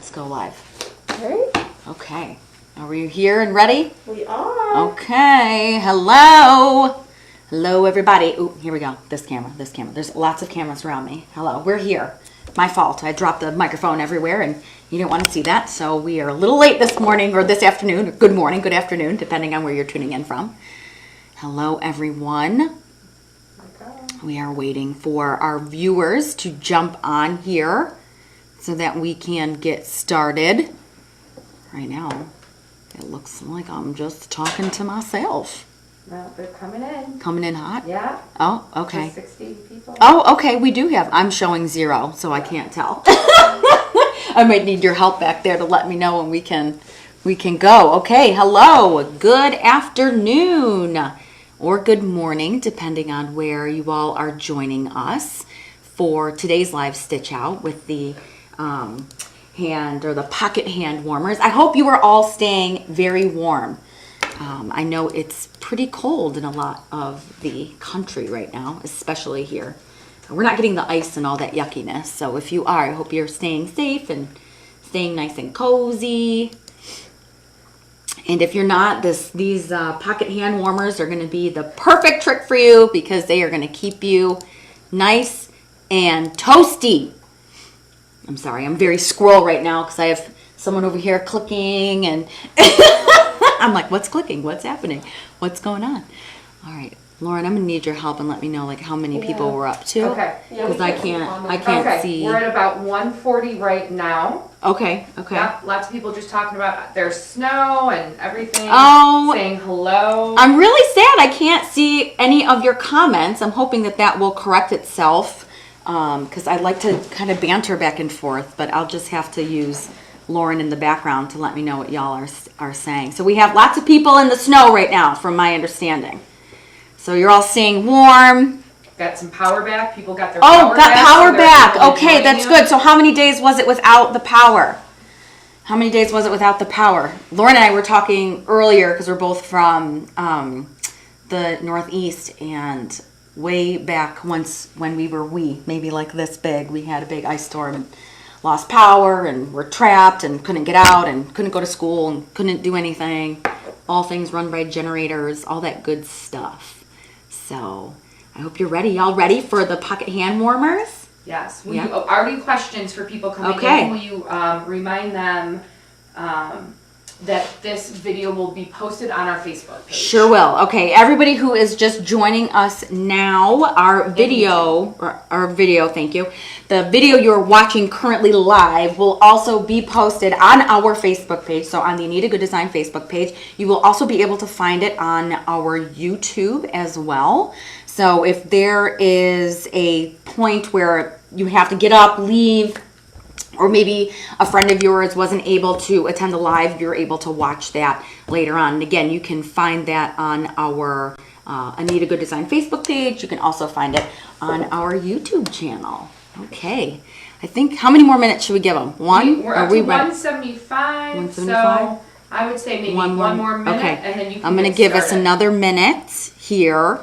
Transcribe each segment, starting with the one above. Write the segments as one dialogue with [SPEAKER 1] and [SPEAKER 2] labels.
[SPEAKER 1] Let's go live.
[SPEAKER 2] Right?
[SPEAKER 1] Okay. Are we here and ready?
[SPEAKER 2] We are.
[SPEAKER 1] Okay. Hello. Hello, everybody. Oh, here we go. This camera. There's lots of cameras around me. Hello. We're here. My fault. I dropped the microphone everywhere and you didn't want to see that. So we are a little late this morning or this afternoon. Or good morning, good afternoon, depending on where you're tuning in from. Hello, everyone. We are waiting for our viewers to jump on here so that we can get started. Right now, it looks like I'm just talking to myself.
[SPEAKER 2] Well, they're coming in.
[SPEAKER 1] Coming in hot?
[SPEAKER 2] Yeah.
[SPEAKER 1] Oh, okay.
[SPEAKER 2] 60 people.
[SPEAKER 1] Oh, okay. We do have. I'm showing 0, so I can't tell. I might need your help back there to let me know when we can go. Okay. Hello. Good afternoon. Or good morning, depending on where you all are joining us for today's live stitch out with the hand or the pocket hand warmers. I hope you are all staying very warm. I know it's pretty cold in a lot of the country right now, especially here. We're not getting the ice and all that yuckiness, so if you are, I hope you're staying safe and staying nice and cozy. And if you're not, these pocket hand warmers are going to be the perfect trick for you because they are going to keep you nice and toasty. I'm sorry, I'm very squirrel right now because I have someone over here clicking and I'm like, what's clicking? What's happening? What's going on? All right, Lauren, I'm going to need your help and let me know like how many people we're up to.
[SPEAKER 2] Okay.
[SPEAKER 1] Because I can't see.
[SPEAKER 2] We're at about 140 right now.
[SPEAKER 1] Okay.
[SPEAKER 2] Yep, lots of people just talking about their snow and everything.
[SPEAKER 1] Oh.
[SPEAKER 2] Saying hello.
[SPEAKER 1] I'm really sad I can't see any of your comments. I'm hoping that will correct itself because I like to kind of banter back and forth, but I'll just have to use Lauren in the background to let me know what y'all are saying. So we have lots of people in the snow right now, from my understanding. So you're all staying warm.
[SPEAKER 2] Got some power back. People got their power back.
[SPEAKER 1] Got power
[SPEAKER 2] so
[SPEAKER 1] back. Okay, that's good. So how many days was it without the power? How many days was it without the power? Lauren and I were talking earlier because we're both from the Northeast, and way back once when we were maybe like this big, we had a big ice storm and lost power and were trapped and couldn't get out and couldn't go to school and couldn't do anything. All things run by generators, all that good stuff. So I hope you're ready. Y'all ready for the pocket hand warmers?
[SPEAKER 2] Yes. Will you already questions for people coming in? Will you remind them that this video will be posted on our Facebook page?
[SPEAKER 1] Sure will. Okay, everybody who is just joining us now, our video, thank you. The video you're watching currently live will also be posted on our Facebook page, so on the Anita Goodesign Facebook page. You will also be able to find it on our YouTube as well. So if there is a point where you have to get up, leave, or maybe a friend of yours wasn't able to attend the live, you're able to watch that later on. And again, you can find that on our Anita Goodesign Facebook page. You can also find it on our YouTube channel. Okay. I think, how many more minutes should we give them? One?
[SPEAKER 2] We're up to 175. 175? So I would say maybe one more minute.
[SPEAKER 1] Okay.
[SPEAKER 2] And then you can
[SPEAKER 1] I'm going to give us another minute here.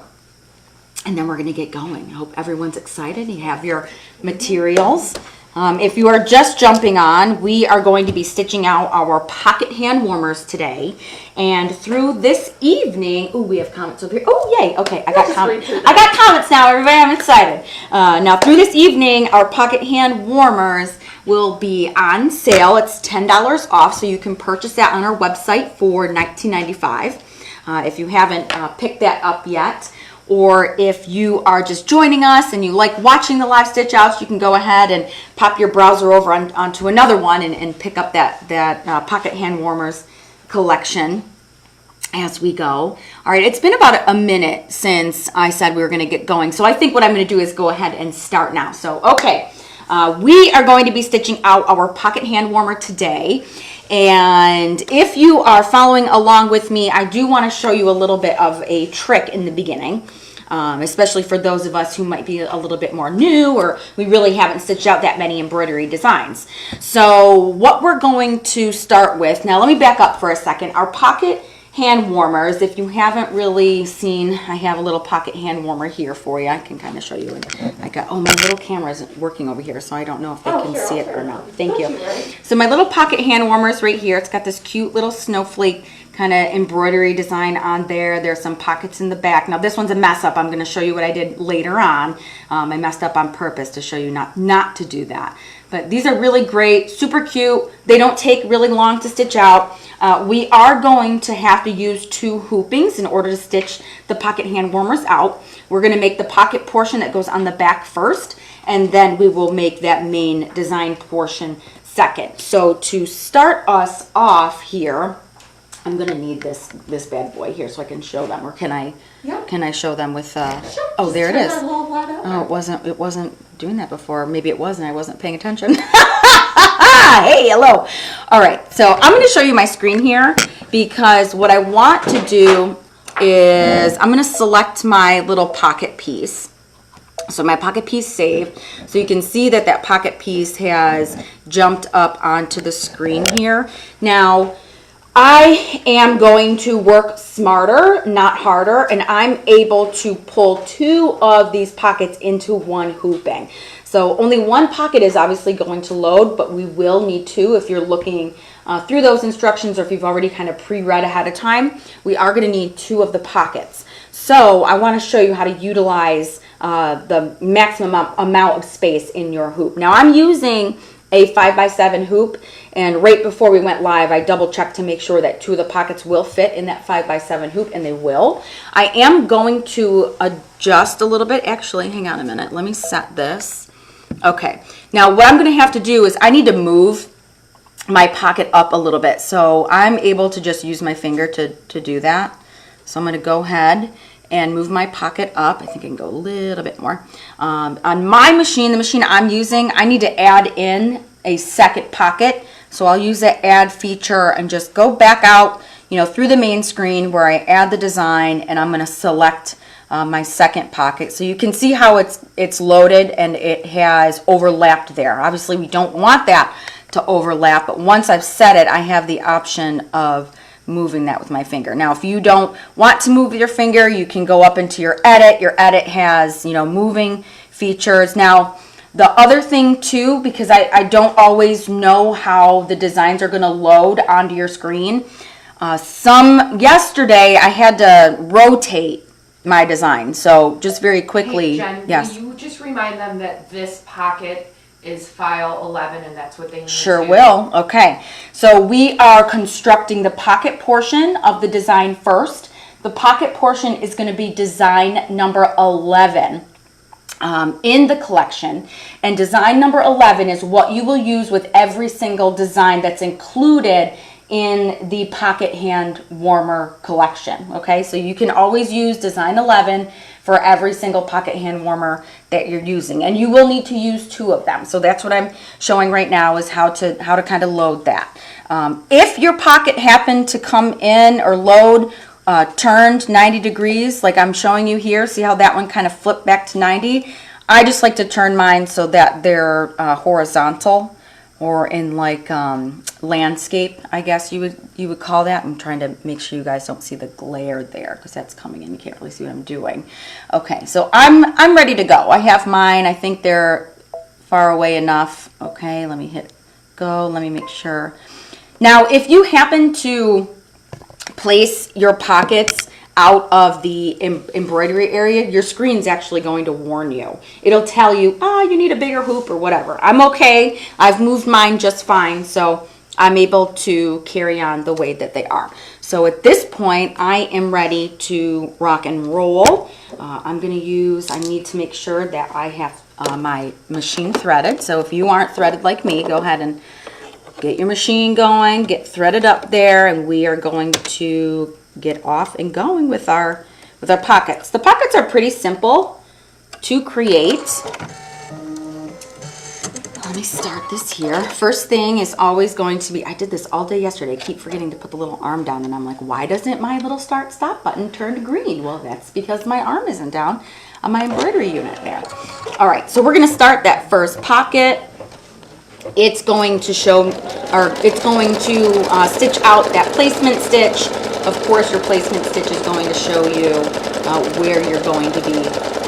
[SPEAKER 1] And then we're going to get going. I hope everyone's excited. You have your materials. If you are just jumping on, we are going to be stitching out our pocket hand warmers today. And through this evening, we have comments over here. Oh, yay. Okay, I got comments. I got comments now, everybody. I'm excited. Now, through this evening, our pocket hand warmers will be on sale. It's $10 off, so you can purchase that on our website for $19.95. If you haven't picked that up yet. Or if you are just joining us and you like watching the live stitch outs, you can go ahead and pop your browser over onto another one and pick up that pocket hand warmers collection as we go. All right, it's been about a minute since I said we were going to get going. So I think what I'm going to do is go ahead and start now. So, okay, we are going to be stitching out our pocket hand warmer today. And if you are following along with me, I do want to show you a little bit of a trick in the beginning, especially for those of us who might be a little bit more new or we really haven't stitched out that many embroidery designs. So what we're going to start with, now let me back up for a second. Our pocket hand warmers. If you haven't really seen, I have a little pocket hand warmer here for you. I can kind of show you. I got, oh, my little camera isn't working over here, so I don't know if they can see it or not. Thank you. So my little pocket hand warmer is right here. It's got this cute little snowflake kind of embroidery design on there. There's some pockets in the back. Now this one's a mess up. I'm going to show you what I did later on. I messed up on purpose to show you not to do that. But these are really great, super cute. They don't take really long to stitch out. We are going to have to use 2 hoopings in order to stitch the pocket hand warmers out. We're going to make the pocket portion that goes on the back first, and then we will make that main design portion second. So to start us off here, I'm going to need this bad boy here so I can show them, or can I? Yeah. Can I show them with? Sure. Oh, there it is. Oh, it wasn't doing that before. Maybe it was, and I wasn't paying attention. Hey, hello. All right, so I'm going to show you my screen here because what I want to do is I'm going to select my little pocket piece. So my pocket piece saved. So you can see that pocket piece has jumped up onto the screen here. Now, I am going to work smarter, not harder, and I'm able to pull 2 of these pockets into 1 hooping. So only 1 pocket is obviously going to load, but we will need 2 if you're looking through those instructions, or if you've already kind of pre-read ahead of time. We are going to need 2 of the pockets. So I want to show you how to utilize the maximum amount of space in your hoop. Now I'm using a 5x7 hoop, and right before we went live I double checked to make sure that 2 of the pockets will fit in that 5x7 hoop, and they will. I am going to adjust a little bit. Actually, hang on a minute, let me set this. Okay, now what I'm going to have to do is I need to move my pocket up a little bit, so I'm able to just use my finger to do that. So I'm going to go ahead and move my pocket up. I think I can go a little bit more. On my machine, the machine I'm using, I need to add in a second pocket. So I'll use the add feature and just go back out, through the main screen where I add the design, and I'm going to select my second pocket. So you can see how it's loaded and it has overlapped there. Obviously we don't want that to overlap, but once I've set it, I have the option of moving that with my finger. Now if you don't want to move with your finger, you can go up into your edit. Your edit has moving features. Now the other thing too, because I don't always know how the designs are going to load onto your screen, yesterday I had to rotate my design. So just very quickly,
[SPEAKER 2] hey, Jen,
[SPEAKER 1] yes.
[SPEAKER 2] Will you just remind them that this pocket is file 11 and that's what they need?
[SPEAKER 1] Sure will. Okay, so we are constructing the pocket portion of the design first. The pocket portion is going to be design number 11 in the collection, and design number 11 is what you will use with every single design that's included in the pocket hand warmer collection. Okay, so you can always use design 11 for every single pocket hand warmer that you're using, and you will need to use 2 of them. So that's what I'm showing right now, is how to kind of load that. If your pocket happened to come in or load turned 90 degrees like I'm showing you here, see how that one kind of flipped back to 90? I just like to turn mine so that they're horizontal, or in like landscape, I guess you would call that. I'm trying to make sure you guys don't see the glare there because that's coming in. You can't really see what I'm doing. Okay, so I'm ready to go. I have mine. I think they're far away enough. Okay, let me hit go. Let me make sure. Now, if you happen to place your pockets out of the embroidery area, your screen's actually going to warn you. It'll tell you, you need a bigger hoop or whatever. I'm okay. I've moved mine just fine, so I'm able to carry on the way that they are. So at this point, I am ready to rock and roll. I need to make sure that I have my machine threaded. So if you aren't threaded like me, go ahead and get your machine going, get threaded up there, and we are going to get off and going with our pockets. The pockets are pretty simple to create. Let me start this here. First thing is always going to be, I did this all day yesterday. I keep forgetting to put the little arm down, and I'm like, why doesn't my little start stop button turn to green? Well, that's because my arm isn't down on my embroidery unit there. All right, so we're going to start that first pocket. It's going to show, or it's going to stitch out that placement stitch Of course, your placement stitch is going to show you where you're going to be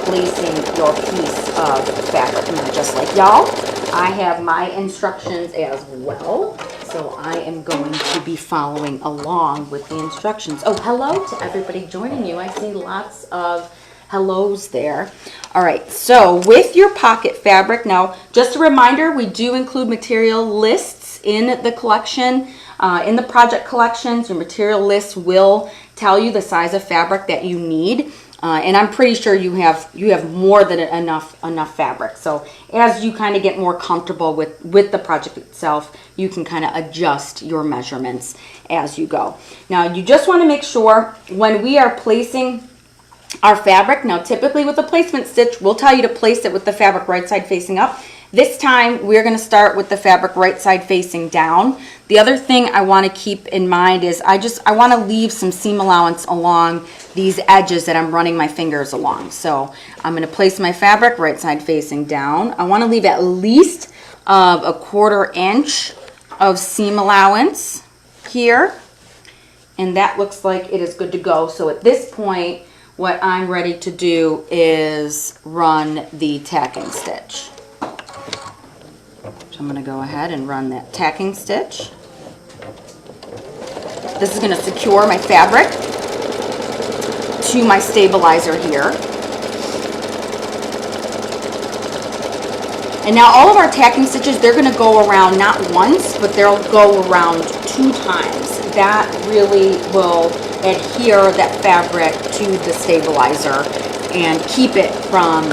[SPEAKER 1] placing your piece of fabric. Now, just like y'all, I have my instructions as well. So I am going to be following along with the instructions. Oh, hello to everybody joining you. I see lots of hellos there. All right, so with your pocket fabric, now just a reminder, we do include material lists in the collection. In the project collections, your material lists will tell you the size of fabric that you need. And I'm pretty sure you have more than enough fabric. So as you kind of get more comfortable with the project itself, you can kind of adjust your measurements as you go. Now you just want to make sure when we are placing our fabric, now typically with the placement stitch, we'll tell you to place it with the fabric right side facing up. This time we're going to start with the fabric right side facing down. The other thing I want to keep in mind is I want to leave some seam allowance along these edges that I'm running my fingers along. So I'm going to place my fabric right side facing down. I want to leave at least a 1/4 inch of seam allowance here. And that looks like it is good to go. So at this point, what I'm ready to do is run the tacking stitch. So I'm going to go ahead and run that tacking stitch. This is going to secure my fabric to my stabilizer here. And now all of our tacking stitches, they're going to go around not once, but they'll go around 2 times. That really will adhere that fabric to the stabilizer and keep it from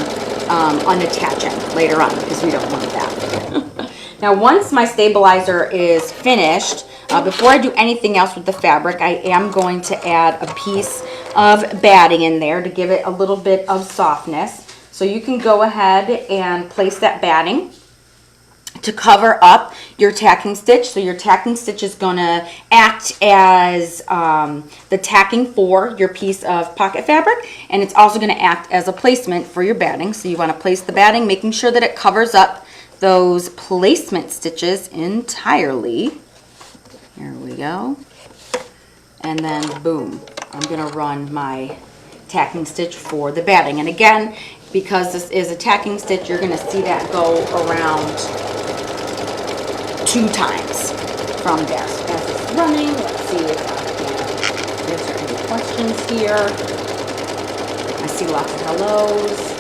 [SPEAKER 1] unattaching later on, because we don't want that. Now once my stabilizer is finished, before I do anything else with the fabric, I am going to add a piece of batting in there to give it a little bit of softness. So you can go ahead and place that batting to cover up your tacking stitch. So your tacking stitch is going to act as the tacking for your piece of pocket fabric, and it's also going to act as a placement for your batting. So you want to place the batting, making sure that it covers up those placement stitches entirely. There we go. And then boom, I'm going to run my tacking stitch for the batting. And again, because this is a tacking stitch, you're going to see that go around 2 times from there. So as it's running, let's see if I can answer any questions here. I see lots of hellos.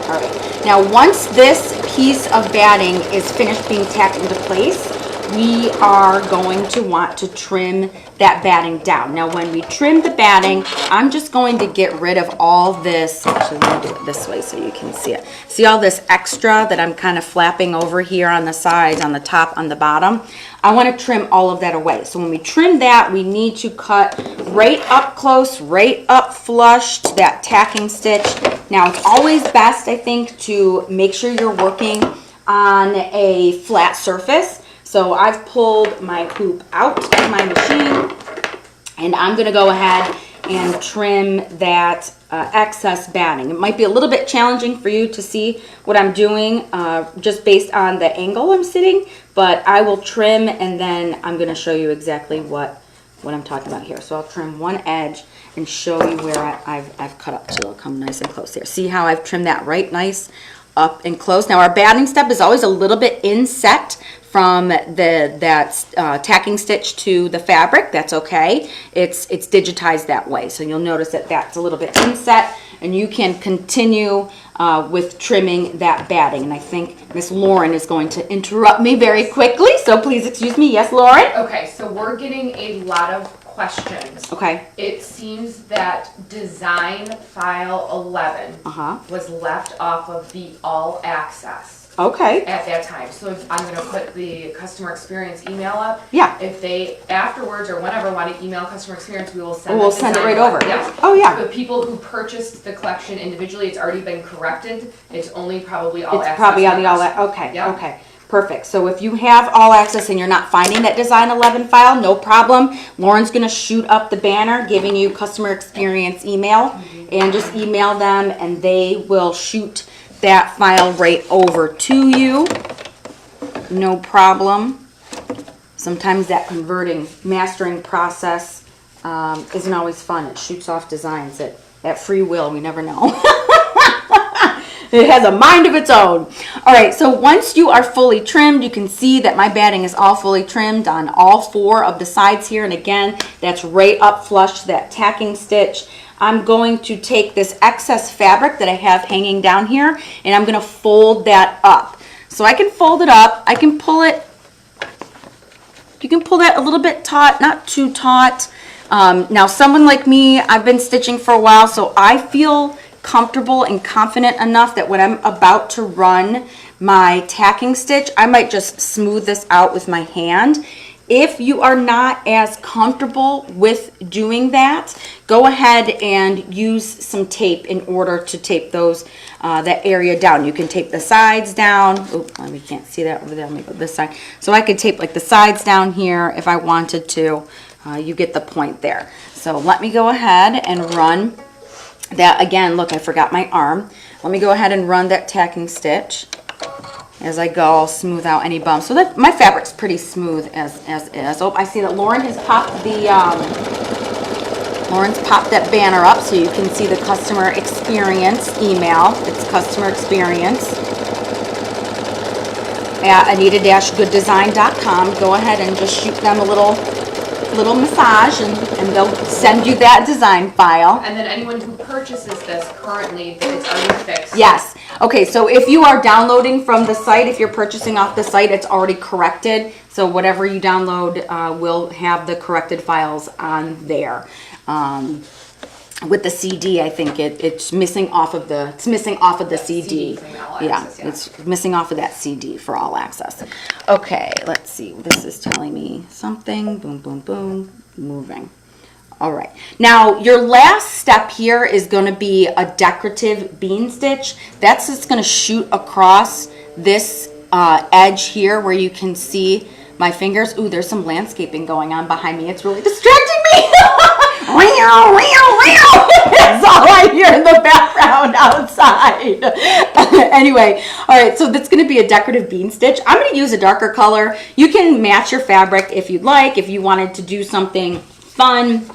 [SPEAKER 1] All right, now once this piece of batting is finished being tacked into place, we are going to want to trim that batting down. Now when we trim the batting, I'm just going to get rid of all this. Actually, let me do it this way so you can see it. See all this extra that I'm kind of flapping over here on the sides, on the top, on the bottom? I want to trim all of that away. So when we trim that, we need to cut right up close, right up flush to that tacking stitch. Now it's always best, I think, to make sure you're working on a flat surface. So I've pulled my hoop out of my machine, and I'm going to go ahead and trim that excess batting. It might be a little bit challenging for you to see what I'm doing just based on the angle I'm sitting, but I will trim, and then I'm going to show you exactly what I'm talking about here. So I'll trim one edge and show you where I've cut up to. It'll come nice and close here. See how I've trimmed that right nice up and close. Now our batting step is always a little bit inset from that tacking stitch to the fabric. That's okay. It's digitized that way. So you'll notice that that's a little bit inset, and you can continue with trimming that batting. And I think Miss Lauren is going to interrupt me very quickly, so please excuse me. Yes, Lauren?
[SPEAKER 2] Okay, so we're getting a lot of questions.
[SPEAKER 1] Okay.
[SPEAKER 2] It seems that design file 11 was left off of the all access.
[SPEAKER 1] Okay.
[SPEAKER 2] At that time. So if I'm going to put the customer experience email up.
[SPEAKER 1] Yeah.
[SPEAKER 2] If they afterwards or whenever want to email customer experience, we will send
[SPEAKER 1] We'll send it right over.
[SPEAKER 2] Yes.
[SPEAKER 1] Oh, yeah.
[SPEAKER 2] The people who purchased the collection individually, it's already been corrected. It's only probably all access.
[SPEAKER 1] It's probably on the all access. Okay. Yeah. Okay. Perfect. So if you have all access and you're not finding that design 11 file, no problem. Lauren's going to shoot up the banner giving you customer experience email, and just email them and they will shoot that file right over to you. No problem. Sometimes that mastering process isn't always fun. It shoots off designs at free will. We never know. It has a mind of its own. All right, so once you are fully trimmed, you can see that my batting is all fully trimmed on all 4 of the sides here. And again, that's right up flush to that tacking stitch. I'm going to take this excess fabric that I have hanging down here, and I'm going to fold that up. So I can fold it up. I can pull it. You can pull that a little bit taut, not too taut. Now, someone like me, I've been stitching for a while, so I feel comfortable and confident enough that when I'm about to run my tacking stitch, I might just smooth this out with my hand. If you are not as comfortable with doing that, go ahead and use some tape in order to tape those that area down. You can tape the sides down. Oh, we can't see that over there. Let me go this side. So I could tape like the sides down here if I wanted to. You get the point there. So let me go ahead and run that again. Look, I forgot my arm. Let me go ahead and run that tacking stitch. As I go, I'll smooth out any bumps. So that my fabric's pretty smooth as is. Oh, I see that Lauren has popped Lauren's popped that banner up so you can see the customer experience email. It's customer experience at anita-gooddesign.com. Go ahead and just shoot them a little massage and they'll send you that design file.
[SPEAKER 2] And then anyone who purchases this currently, it's already fixed.
[SPEAKER 1] Yes. Okay, so if you are downloading from the site, if you're purchasing off the site, it's already corrected. So whatever you download will have the corrected files on there. With the CD, I think it's missing off of the CD. Yeah, it's missing off of that CD for all access. Okay, let's see. This is telling me something. Boom, boom, boom. Moving. All right. Now your last step here is going to be a decorative bean stitch. That's just going to shoot across this edge here where you can see my fingers. Ooh, there's some landscaping going on behind me. It's really distracting me. That's all I hear in the background outside. Anyway, all right, so that's going to be a decorative bean stitch. I'm going to use a darker color. You can match your fabric if you'd like. If you wanted to do something fun,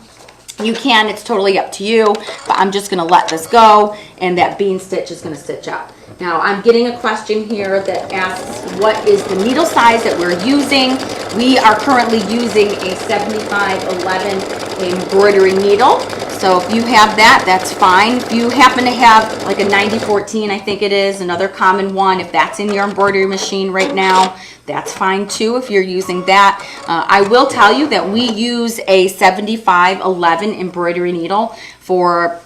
[SPEAKER 1] you can. It's totally up to you, but I'm just going to let this go, and that bean stitch is going to stitch out. Now, I'm getting a question here that asks, what is the needle size that we're using? We are currently using a 7511 embroidery needle. So if you have that, that's fine. If you happen to have like a 9014, I think it is, another common one, if that's in your embroidery machine right now, that's fine too if you're using that. I will tell you that we use a 7511 embroidery needle for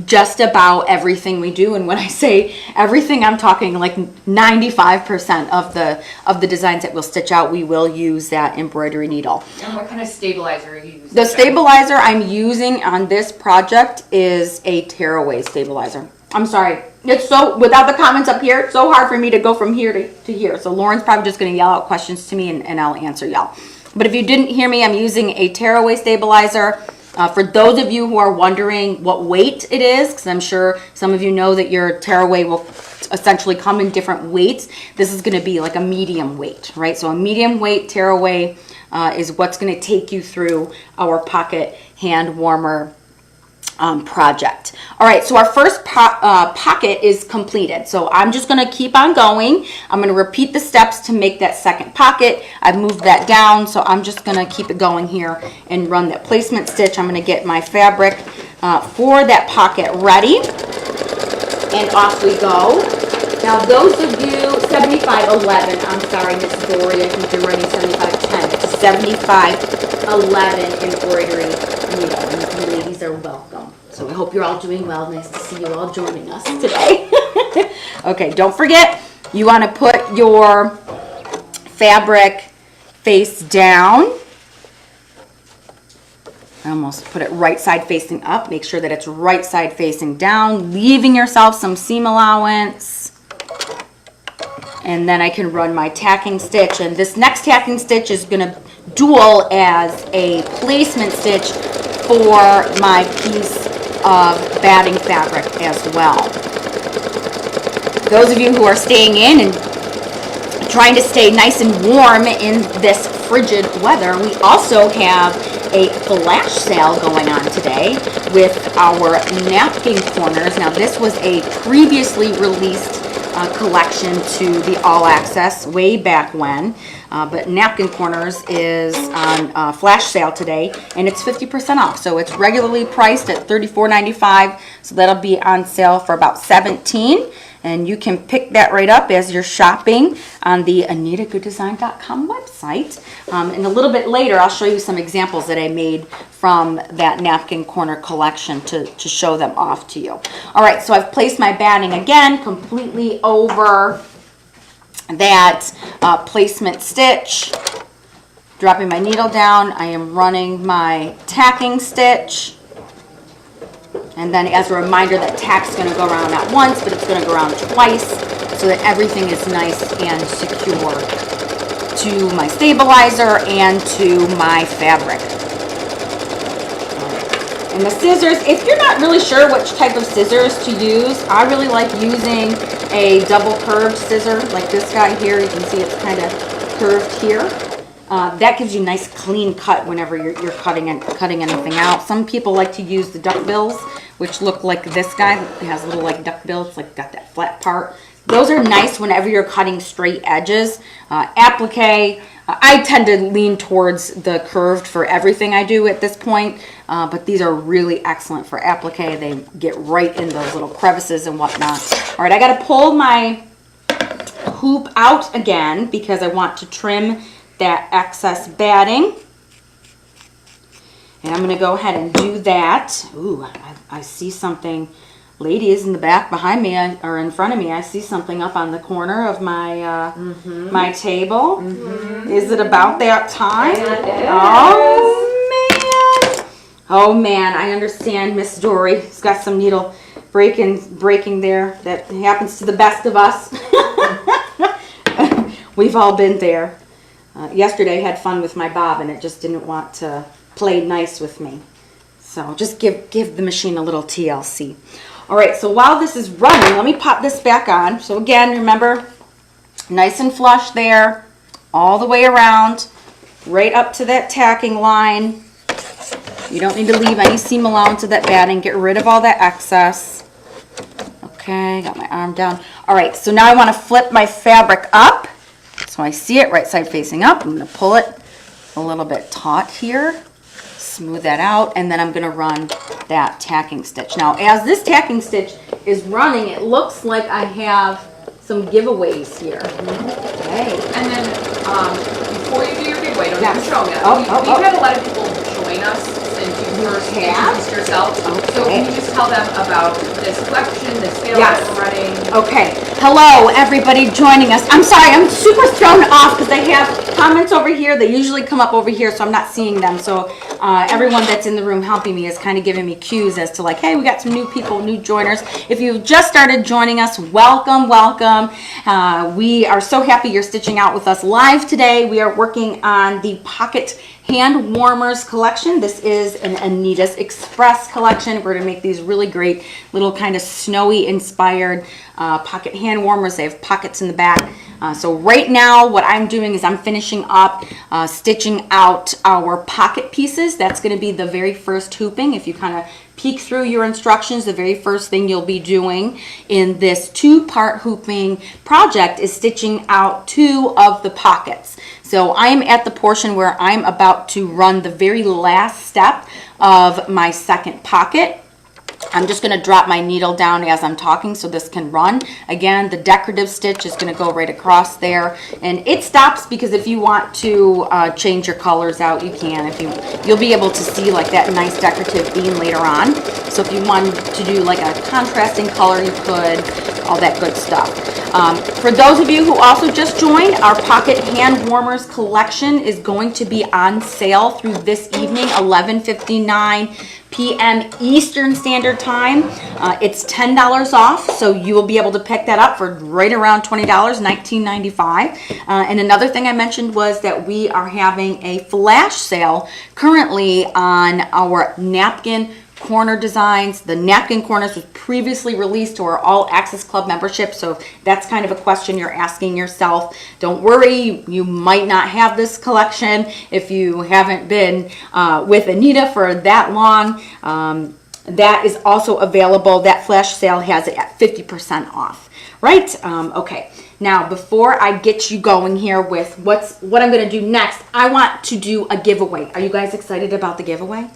[SPEAKER 1] just about everything we do. And when I say everything, I'm talking like 95% of the designs that we'll stitch out, we will use that embroidery needle.
[SPEAKER 2] And what kind of stabilizer are you using?
[SPEAKER 1] The stabilizer I'm using on this project is a tearaway stabilizer. I'm sorry. It's so, without the comments up here, it's so hard for me to go from here to here. So Lauren's probably just going to yell out questions to me and I'll answer y'all. But if you didn't hear me, I'm using a tearaway stabilizer. For those of you who are wondering what weight it is, because I'm sure some of you know that your tearaway will essentially come in different weights. This is going to be like a medium weight, right? So a medium weight tearaway is what's going to take you through our pocket hand warmer project. All right, so our first pocket is completed. So I'm just going to keep on going. I'm going to repeat the steps to make that second pocket. I've moved that down, so I'm just going to keep it going here and run that placement stitch. I'm going to get my fabric for that pocket ready, and off we go. Now those of you, 7511, I'm sorry, Miss Dory, I think you're running 7510. It's a 7511 embroidery needle, and you ladies are welcome. So I hope you're all doing well. Nice to see you all joining us today. Okay, don't forget, you want to put your fabric face down. I almost put it right side facing up. Make sure that it's right side facing down, leaving yourself some seam allowance. And then I can run my tacking stitch. And this next tacking stitch is going to dual as a placement stitch for my piece of batting fabric as well. Those of you who are staying in and trying to stay nice and warm in this frigid weather, we also have a flash sale going on today with our napkin corners. Now, this was a previously released collection to the All Access way back when, but napkin corners is on flash sale today, and it's 50% off. So it's regularly priced at $34.95, so that'll be on sale for about $17. And you can pick that right up as you're shopping on the AnitaGoodDesign.com website. And a little bit later, I'll show you some examples that I made from that napkin corner collection to show them off to you. All right, so I've placed my batting again completely over that placement stitch. Dropping my needle down, I am running my tacking stitch. And then as a reminder that tack's going to go around not once, but it's going to go around twice so that everything is nice and secure to my stabilizer and to my fabric. And the scissors, if you're not really sure which type of scissors to use, I really like using a double curved scissor like this guy here. You can see it's kind of curved here. That gives you a nice clean cut whenever you're cutting anything out. Some people like to use the duck bills, which look like this guy. It has a little like duck bill. It's like got that flat part. Those are nice whenever you're cutting straight edges. Applique, I tend to lean towards the curved for everything I do at this point, but these are really excellent for applique. They get right in those little crevices and whatnot. All right, I got to pull my hoop out again because I want to trim that excess batting. And I'm going to go ahead and do that. Ooh, I see something. Ladies in the back behind me or in front of me, I see something up on the corner of my my table. Is it about that time? Oh man, I understand, Miss Dory. It's got some needle breaking there. That happens to the best of us. We've all been there. Yesterday I had fun with my bob and it just didn't want to play nice with me. So just give the machine a little TLC. All right, so while this is running, let me pop this back on. So again, remember, nice and flush there, all the way around, right up to that tacking line. You don't need to leave any seam allowance of that batting. Get rid of all that excess. Okay, got my arm down. All right, so now I want to flip my fabric up. So I see it right side facing up. I'm going to pull it a little bit taut here. Smooth that out, and then I'm going to run that tacking stitch. Now, as this tacking stitch is running, it looks like I have some giveaways here. Okay.
[SPEAKER 2] And then, before you do your giveaway, don't even show them. We've had a lot of people join us since you first introduced yourself. So can you just tell them about this collection, this sale that we're running?
[SPEAKER 1] Okay. Hello, everybody joining us. I'm sorry, I'm super thrown off because I have comments over here. They usually come up over here, so I'm not seeing them. So everyone that's in the room helping me is kind of giving me cues as to like, hey, we got some new people, new joiners. If you've just started joining us, welcome, welcome. We are so happy you're stitching out with us live today. We are working on the Pocket Hand Warmers collection. This is an Anita's Express collection. We're going to make these really great little kind of snowy inspired pocket hand warmers. They have pockets in the back. So right now what I'm doing is I'm finishing up stitching out our pocket pieces. That's going to be the very first hooping. If you kind of peek through your instructions, the very first thing you'll be doing in this two-part hooping project is stitching out 2 of the pockets. So I'm at the portion where I'm about to run the very last step of my second pocket. I'm just going to drop my needle down as I'm talking so this can run. Again, the decorative stitch is going to go right across there, and it stops because if you want to change your colors out, you can. You'll be able to see like that nice decorative beam later on. So if you wanted to do like a contrasting color, you could, all that good stuff. For those of you who also just joined, our Pocket Hand Warmers collection is going to be on sale through this evening, 11:59 p.m. Eastern Standard Time. It's $10 off, so you will be able to pick that up for right around $20, $19.95. And another thing I mentioned was that we are having a flash sale currently on our napkin corner designs. The napkin corners was previously released to our All Access Club membership, so if that's kind of a question you're asking yourself, don't worry, you might not have this collection if you haven't been with Anita for that long. That is also available. That flash sale has it at 50% off, right? Okay, now before I get you going here with what I'm going to do next, I want to do a giveaway. Are you guys excited about the giveaway?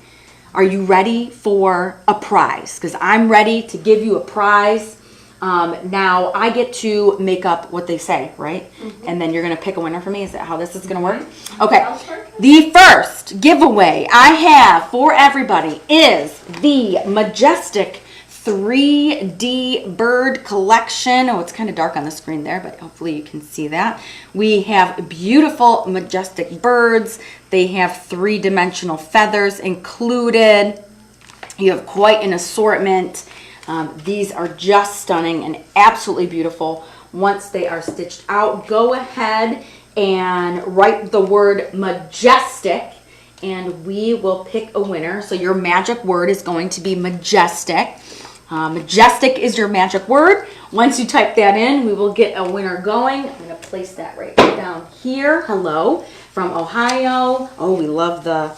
[SPEAKER 1] Are you ready for a prize? Because I'm ready to give you a prize. Now I get to make up what they say, right? And then you're going to pick a winner for me. Is that how this is going to work? Okay. The first giveaway I have for everybody is the Majestic 3D bird collection. Oh, it's kind of dark on the screen there, but hopefully you can see that. We have beautiful majestic birds. They have three-dimensional feathers included. You have quite an assortment. These are just stunning and absolutely beautiful. Once they are stitched out, go ahead and write the word majestic and we will pick a winner. So your magic word is going to be majestic. Majestic is your magic word. Once you type that in, we will get a winner going. I'm going to place that right down here. Hello from Ohio. Oh, we love the.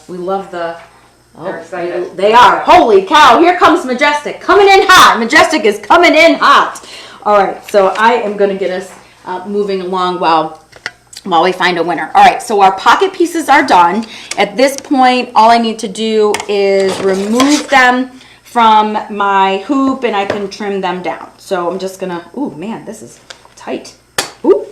[SPEAKER 2] They're excited.
[SPEAKER 1] They are. Holy cow! Here comes Majestic, coming in hot. Majestic is coming in hot. All right, so I am going to get us moving along while we find a winner. All right, so our pocket pieces are done. At this point, all I need to do is remove them from my hoop and I can trim them down. So I'm just gonna, ooh man, this is tight. Ooh.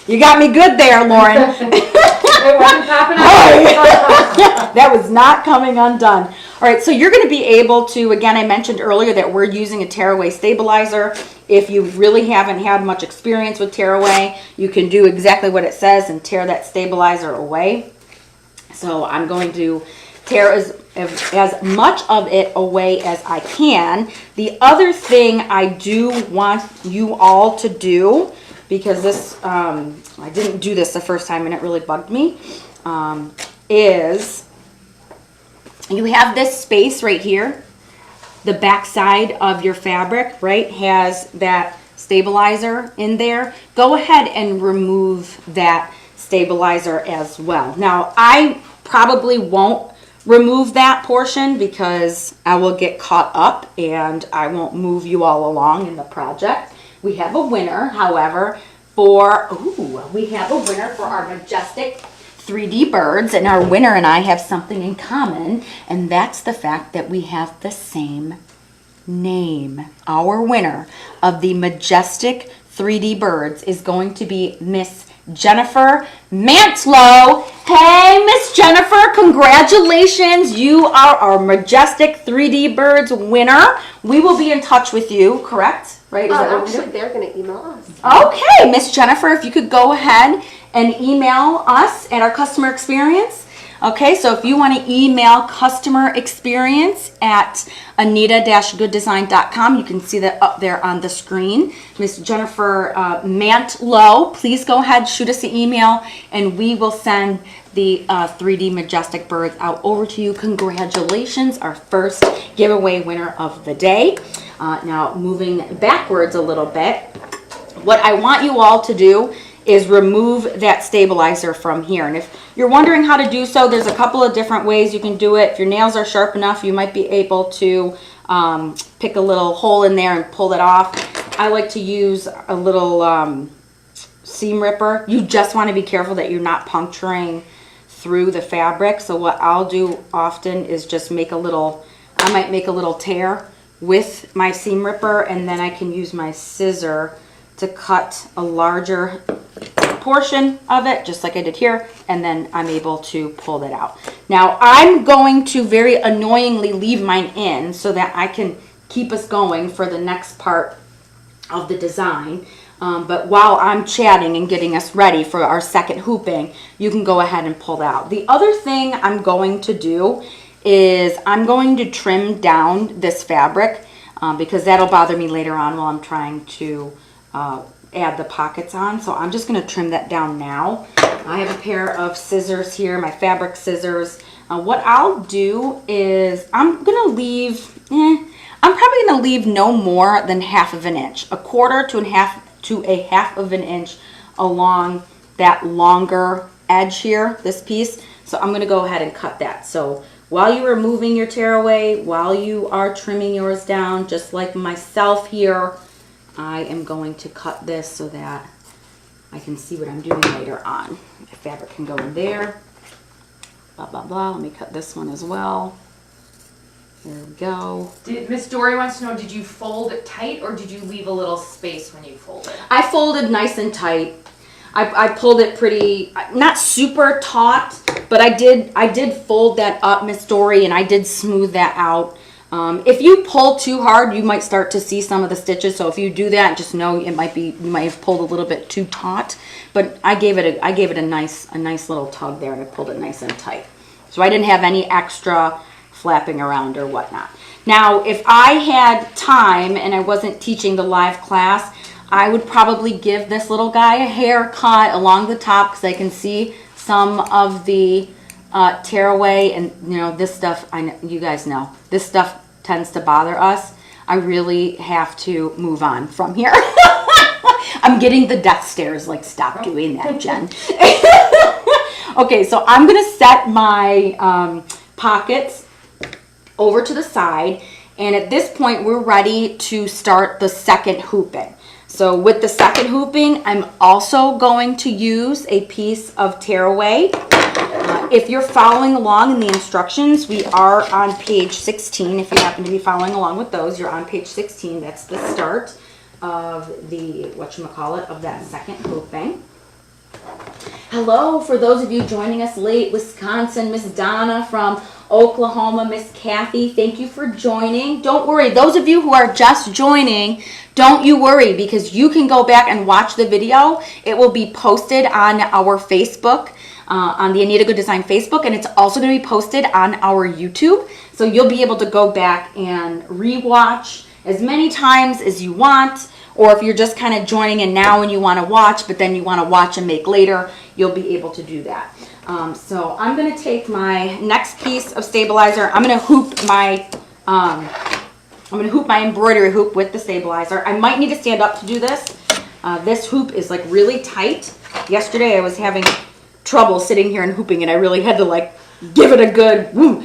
[SPEAKER 1] You got me good there, Lauren.
[SPEAKER 2] It wasn't popping out.
[SPEAKER 1] That was not coming undone. All right, so you're gonna be able to, again, I mentioned earlier that we're using a tearaway stabilizer. If you really haven't had much experience with tearaway, you can do exactly what it says and tear that stabilizer away. So I'm going to tear as much of it away as I can. The other thing I do want you all to do, because this, I didn't do this the first time and it really bugged me, is you have this space right here. The back side of your fabric, right, has that stabilizer in there. Go ahead and remove that stabilizer as well. Now, I probably won't remove that portion because I will get caught up and I won't move you all along in the project. We have a winner, however, for our Majestic 3D birds, and our winner and I have something in common, and that's the fact that we have the same name. Our winner of the Majestic 3D birds is going to be Miss Jennifer Mantlow. Hey, Miss Jennifer, congratulations. You are our Majestic 3D birds winner. We will be in touch with you, correct? Right? Is that what we're doing?
[SPEAKER 3] They're going to email us.
[SPEAKER 1] Okay, Miss Jennifer, if you could go ahead and email us at our customer experience. Okay, so if you want to email customer experience at anita-gooddesign.com, you can see that up there on the screen. Miss Jennifer Mantlow, please go ahead, shoot us an email, and we will send the 3D Majestic birds out over to you. Congratulations, our first giveaway winner of the day. Now, moving backwards a little bit, what I want you all to do is remove that stabilizer from here. And if you're wondering how to do so, there's a couple of different ways you can do it. If your nails are sharp enough, you might be able to pick a little hole in there and pull it off. I like to use a little seam ripper. You just want to be careful that you're not puncturing through the fabric. So what I'll do often is just make a little, I might make a little tear with my seam ripper, and then I can use my scissor to cut a larger portion of it, just like I did here, and then I'm able to pull that out. Now, I'm going to very annoyingly leave mine in so that I can keep us going for the next part of the design. But while I'm chatting and getting us ready for our second hooping, you can go ahead and pull that out. The other thing I'm going to do is I'm going to trim down this fabric because that'll bother me later on while I'm trying to add the pockets on. So I'm just going to trim that down now I have a pair of scissors here, my fabric scissors. What I'll do is I'm probably gonna leave no more than 1/2 of an inch, 1/4 to a half of an inch along that longer edge here, this piece. So I'm gonna go ahead and cut that. So while you are moving your tearaway, while you are trimming yours down, just like myself here, I am going to cut this so that I can see what I'm doing later on. The fabric can go in there. Blah, blah, blah. Let me cut this one as well. There we go.
[SPEAKER 2] Miss Dory wants to know, did you fold it tight or did you leave a little space when you folded?
[SPEAKER 1] I folded nice and tight. I pulled it pretty, not super taut, but I did fold that up, Miss Dory, and I did smooth that out. If you pull too hard, you might start to see some of the stitches. So if you do that, just know you might have pulled a little bit too taut. But I gave it a nice little tug there, and I pulled it nice and tight. So I didn't have any extra flapping around or whatnot. Now, if I had time and I wasn't teaching the live class, I would probably give this little guy a haircut along the top because I can see some of the tearaway, and you know, this stuff, you guys know, this stuff tends to bother us. I really have to move on from here. I'm getting the death stares, like, stop doing that, Jen. Okay, so I'm gonna set my pockets over to the side, and at this point we're ready to start the second hooping. So with the second hooping, I'm also going to use a piece of tearaway. If you're following along in the instructions, we are on page 16. If you happen to be following along with those, you're on page 16. That's the start of the, of that second hooping. Hello, for those of you joining us late, Wisconsin, Miss Donna from Oklahoma, Miss Kathy, thank you for joining. Don't worry, those of you who are just joining, don't you worry, because you can go back and watch the video. It will be posted on our Facebook, on the Anita Goodesign Facebook, and it's also going to be posted on our YouTube. So you'll be able to go back and rewatch as many times as you want, or if you're just kind of joining in now and you want to watch, but then you want to watch and make later, you'll be able to do that. So I'm going to take my next piece of stabilizer. I'm going to hoop my embroidery hoop with the stabilizer. I might need to stand up to do this. This hoop is like really tight. Yesterday I was having trouble sitting here and hooping, and I really had to like give it a good woo.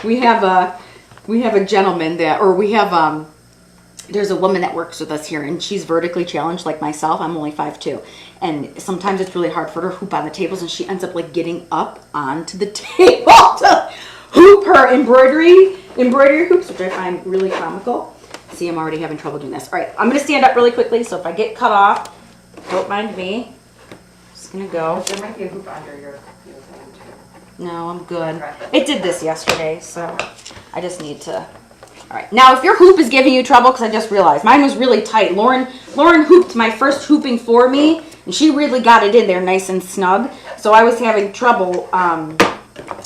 [SPEAKER 1] We have a gentleman that, or we have there's a woman that works with us here, and she's vertically challenged like myself. I'm only 5'2", and sometimes it's really hard for her to hoop on the tables, and she ends up like getting up onto the table to hoop her embroidery hoops, which I find really comical. See, I'm already having trouble doing this. All right, I'm going to stand up really quickly, so if I get cut off, don't mind me. Just going to go.
[SPEAKER 2] There might be a hoop under your thing too.
[SPEAKER 1] No, I'm good. It did this yesterday, so I just need to. All right, now if your hoop is giving you trouble, because I just realized mine was really tight. Lauren hooped my first hooping for me, and she really got it in there nice and snug. So I was having trouble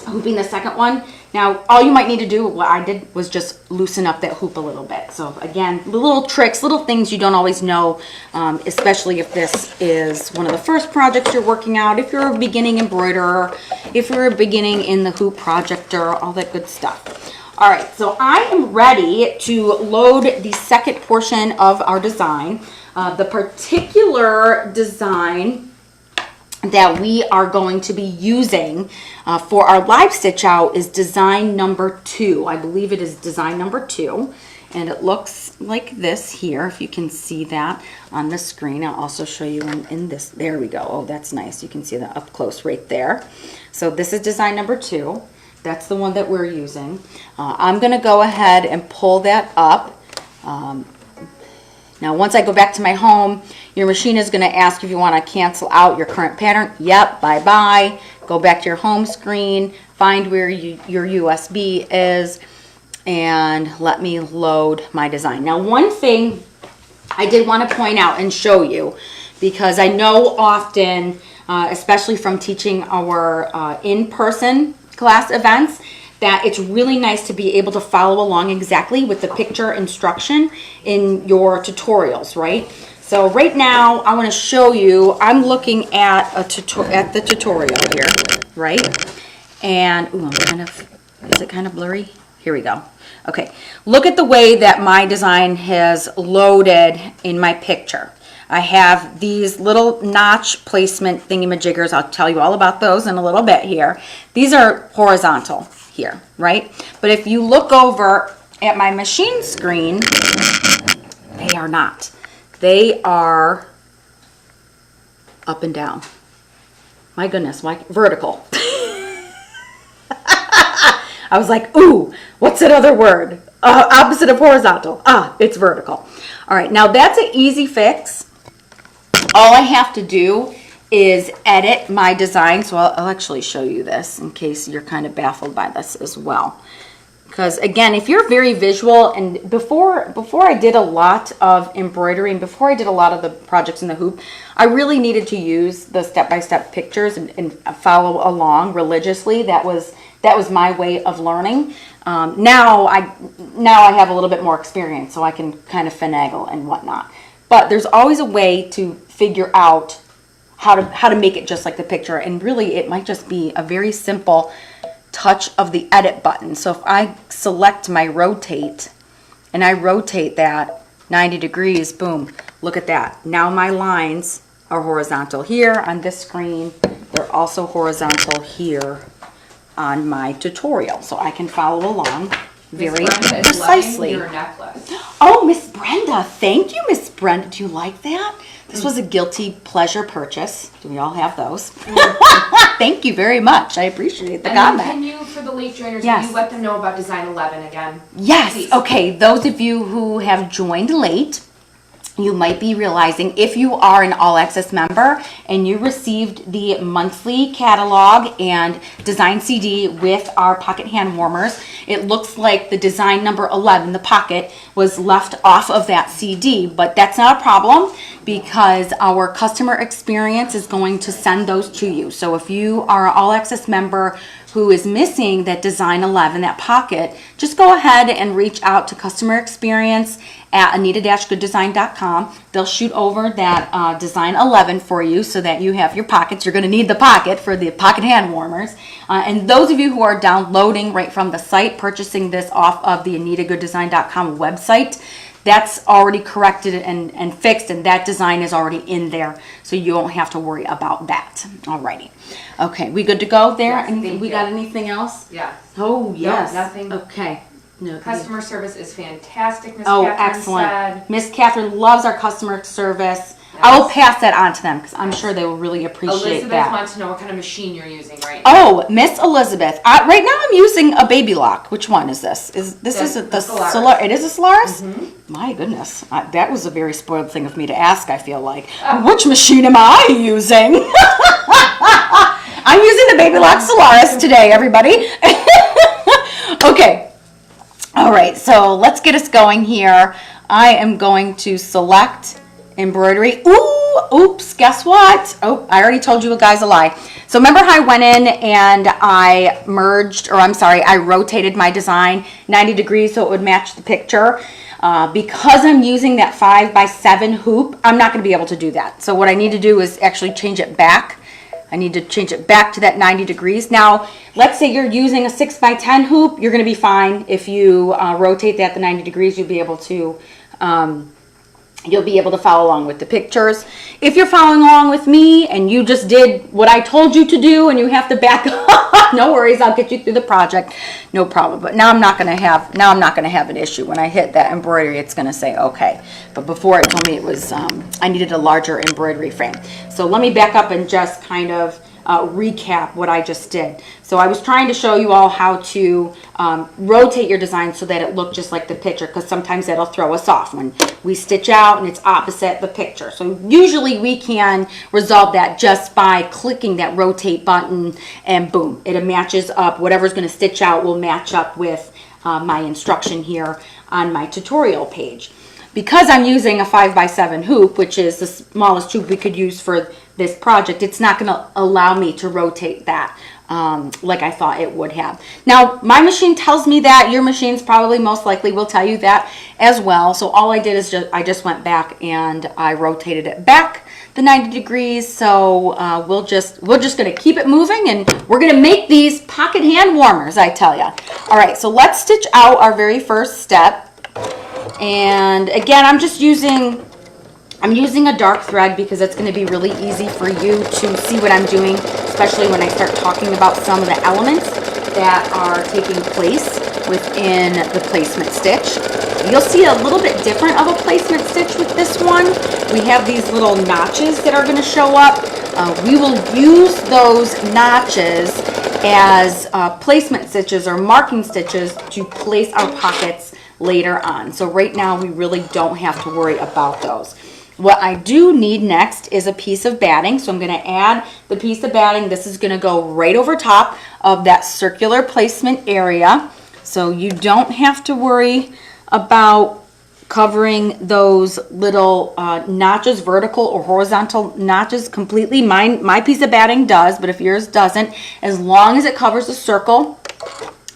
[SPEAKER 1] hooping the second one. Now, all you might need to do, what I did, was just loosen up that hoop a little bit. So again, the little tricks, little things you don't always know, especially if this is one of the first projects you're working out, if you're a beginning embroiderer, if you're beginning in the hoop projector, all that good stuff. All right, so I am ready to load the second portion of our design. The particular design that we are going to be using for our live stitch out is design number 2. I believe it is design number 2, and it looks like this here, if you can see that on the screen. I'll also show you in this. There we go. Oh, that's nice. You can see that up close right there. So this is design number 2. That's the one that we're using. I'm going to go ahead and pull that up. Now, once I go back to my home, your machine is going to ask if you want to cancel out your current pattern. Yep, bye-bye. Go back to your home screen, find where your USB is, and let me load my design. Now, one thing I did want to point out and show you, because I know often, especially from teaching our in-person class events, that it's really nice to be able to follow along exactly with the picture instruction in your tutorials, right? So right now, I want to show you, I'm looking at the tutorial here, right? And, ooh, is it kind of blurry? Here we go. Okay, look at the way that my design has loaded in my picture. I have these little notch placement thingamajiggers. I'll tell you all about those in a little bit here. These are horizontal here, right? But if you look over at my machine screen, they are not. They are up and down. My goodness, why vertical? I was like, ooh, what's that other word? Opposite of horizontal. It's vertical. All right, now that's an easy fix. All I have to do is edit my design. So I'll actually show you this in case you're kind of baffled by this as well. Because again, if you're very visual, and before I did a lot of embroidery, and before I did a lot of the projects in the hoop, I really needed to use the step-by-step pictures and follow along religiously. That was my way of learning. Now I have a little bit more experience, so I can kind of finagle and whatnot. But there's always a way to figure out how to make it just like the picture, and really it might just be a very simple touch of the edit button. So if I select my rotate and I rotate that 90 degrees, boom, look at that. Now my lines are horizontal here on this screen. They're also horizontal here on my tutorial, so I can follow along very precisely.
[SPEAKER 2] Your necklace.
[SPEAKER 1] Oh, Miss Brenda, thank you, Miss Brenda. Do you like that? This was a guilty pleasure purchase. Do we all have those? Thank you very much. I appreciate the comment.
[SPEAKER 2] Can you, for the late joiners,
[SPEAKER 1] yes,
[SPEAKER 2] can you let them know about Design 11 again?
[SPEAKER 1] Yes.
[SPEAKER 2] Please.
[SPEAKER 1] Okay. Those of you who have joined late, you might be realizing if you are an All Access member and you received the monthly catalog and design CD with our pocket hand warmers, it looks like the design number 11, the pocket, was left off of that CD, but that's not a problem because our customer experience is going to send those to you. So if you are an All Access member who is missing that design 11, that pocket, just go ahead and reach out to customer experience at anita-gooddesign.com. They'll shoot over that design 11 for you so that you have your pockets. You're going to need the pocket for the pocket hand warmers. And those of you who are downloading right from the site, purchasing this off of the anita-gooddesign.com website, that's already corrected and fixed, and that design is already in there, so you won't have to worry about that. Alrighty. Okay, we good to go there?
[SPEAKER 2] Yes,
[SPEAKER 1] we got anything else?
[SPEAKER 2] Yeah.
[SPEAKER 1] Oh, yes.
[SPEAKER 2] No, nothing.
[SPEAKER 1] Okay. No,
[SPEAKER 2] customer service is fantastic, Miss
[SPEAKER 1] Catherine
[SPEAKER 2] excellent.
[SPEAKER 1] Said. Miss Catherine loves our customer service. Yes. I will pass that on to them because I'm sure they will really appreciate
[SPEAKER 2] Elizabeth
[SPEAKER 1] that.
[SPEAKER 2] wants to know what kind of machine you're using right now.
[SPEAKER 1] Oh, Miss Elizabeth. Right now I'm using a Baby Lock. Which one is this? Is the Solaris? It is a Solaris? Mm-hmm. My goodness. That was a very spoiled thing of me to ask, I feel like. Which machine am I using? I'm using the Baby Lock Solaris today, everybody. Okay. All right, so let's get us going here. I am going to select embroidery. Oops, guess what? Oh, I already told you guys a lie. So remember how I went in and I I rotated my design 90 degrees so it would match the picture. Because I'm using that 5x7 hoop, I'm not going to be able to do that. So what I need to do is actually change it back. I need to change it back to that 90 degrees. Now, let's say you're using a 6x10 hoop. You're going to be fine. If you rotate that to 90 degrees, you'll be able to follow along with the pictures. If you're following along with me and you just did what I told you to do and you have to back up, no worries, I'll get you through the project, no problem. But now I'm not going to have an issue. When I hit that embroidery, it's going to say okay. But before it told me it was I needed a larger embroidery frame. So let me back up and just kind of recap what I just did. So I was trying to show you all how to rotate your design so that it looked just like the picture, because sometimes that'll throw us off when we stitch out and it's opposite the picture. So usually we can resolve that just by clicking that rotate button and boom, it matches up. Whatever's going to stitch out will match up with my instruction here on my tutorial page. Because I'm using a 5x7 hoop, which is the smallest hoop we could use for this project, it's not going to allow me to rotate that like I thought it would have. Now, my machine tells me that. Your machine's probably most likely will tell you that as well. So all I did is I just went back and I rotated it back the 90 degrees. So we're just gonna keep it moving, and we're gonna make these pocket hand warmers, I tell you. All right, so let's stitch out our very first step. And again, I'm using a dark thread because it's going to be really easy for you to see what I'm doing, especially when I start talking about some of the elements that are taking place within the placement stitch. You'll see a little bit different of a placement stitch with this one. We have these little notches that are going to show up. We will use those notches as placement stitches or marking stitches to place our pockets later on. So right now we really don't have to worry about those. What I do need next is a piece of batting. So I'm going to add the piece of batting. This is going to go right over top of that circular placement area. So you don't have to worry about covering those little notches, vertical or horizontal notches completely. My piece of batting does, but if yours doesn't, as long as it covers the circle,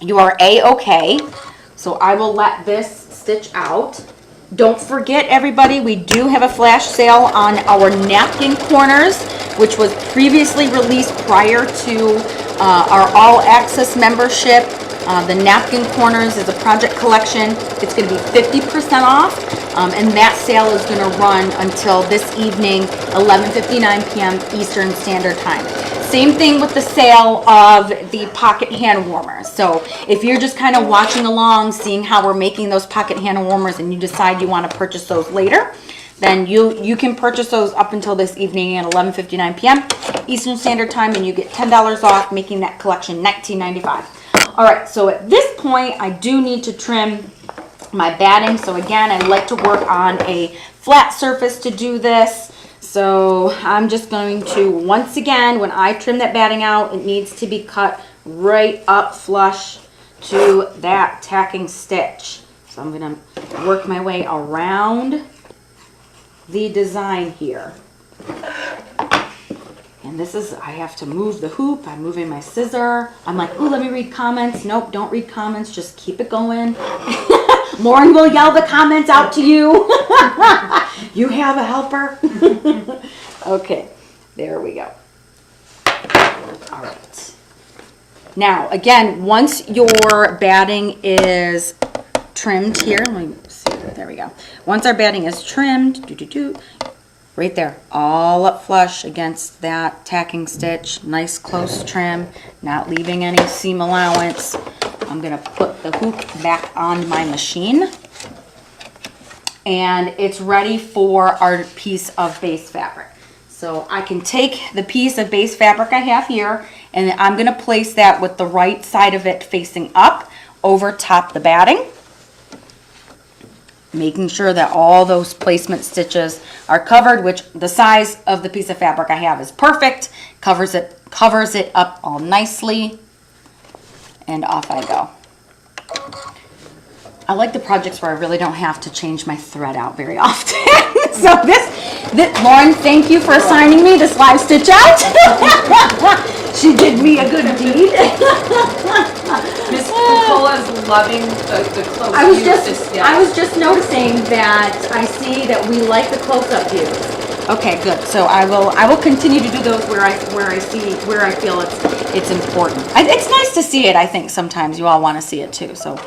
[SPEAKER 1] you are A-okay. So I will let this stitch out. Don't forget, everybody, we do have a flash sale on our napkin corners, which was previously released prior to our all access membership. The napkin corners is a project collection. It's going to be 50% off, and that sale is going to run until this evening, 11:59 p.m. Eastern Standard Time. Same thing with the sale of the pocket hand warmers. So if you're just kind of watching along, seeing how we're making those pocket hand warmers, and you decide you want to purchase those later, then you can purchase those up until this evening at 11:59 p.m. Eastern Standard Time, and you get $10 off, making that collection $19.95. All right, so at this point, I do need to trim my batting. So again, I like to work on a flat surface to do this. So I'm just going to, once again, when I trim that batting out, it needs to be cut right up flush to that tacking stitch. So I'm going to work my way around the design here. And this is, I have to move the hoop. I'm moving my scissor. I'm like, ooh, let me read comments. Nope, don't read comments. Just keep it going. Lauren will yell the comments out to you. You have a helper. Okay, there we go. All right. Now, again, once your batting is trimmed here, let me see, there we go. Once our batting is trimmed, right there, all up flush against that tacking stitch, nice close trim, not leaving any seam allowance. I'm gonna put the hoop back on my machine, and it's ready for our piece of base fabric. So I can take the piece of base fabric I have here, and I'm gonna place that with the right side of it facing up over top the batting, making sure that all those placement stitches are covered, which the size of the piece of fabric I have is perfect, covers it up all nicely, and off I go. I like the projects where I really don't have to change my thread out very often. So this, Lauren, thank you for assigning me this live stitch out. She did me a good deed.
[SPEAKER 2] Miss Cola's loving the close
[SPEAKER 1] I was just noticing that I see that we like the close-up views. Okay, good. So I will continue to do those where I feel it's important. It's nice to see it. I think sometimes you all want to see it too. So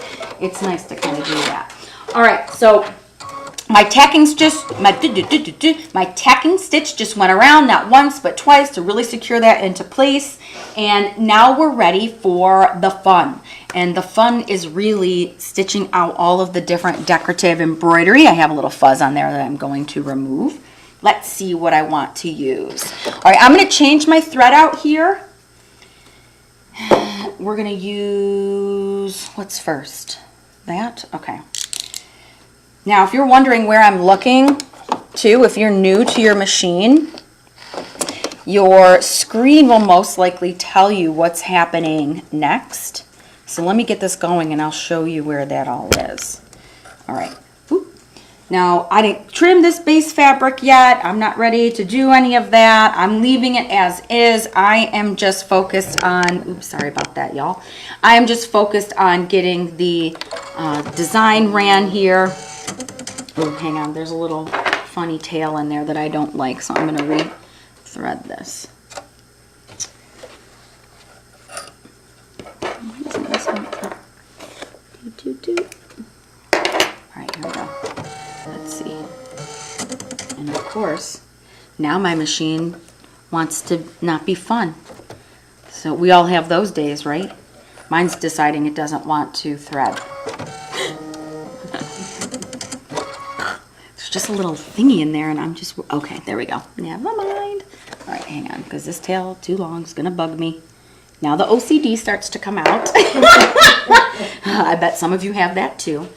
[SPEAKER 1] it's nice to kind of do that. All right. So my tacking stitch just went around not once but twice to really secure that into place. And now we're ready for the fun. And the fun is really stitching out all of the different decorative embroidery. I have a little fuzz on there that I'm going to remove. Let's see what I want to use. All right, I'm going to change my thread out here. We're going to use, what's first? That? Okay. Now, if you're wondering where I'm looking to, if you're new to your machine, your screen will most likely tell you what's happening next. So let me get this going and I'll show you where that all is. All right. Now, I didn't trim this base fabric yet. I'm not ready to do any of that. I'm leaving it as is. I am just focused on, oops, sorry about that, y'all. I am just focused on getting the design ran here. Oh, hang on, there's a little funny tail in there that I don't like, so I'm gonna re-thread this. All right, here we go. Let's see. And of course, now my machine wants to not be fun. So we all have those days, right? Mine's deciding it doesn't want to thread. There's just a little thingy in there and I'm just, okay, there we go. Never mind. All right, hang on, because this tail too long is gonna bug me. Now the OCD starts to come out. I bet some of you have that too.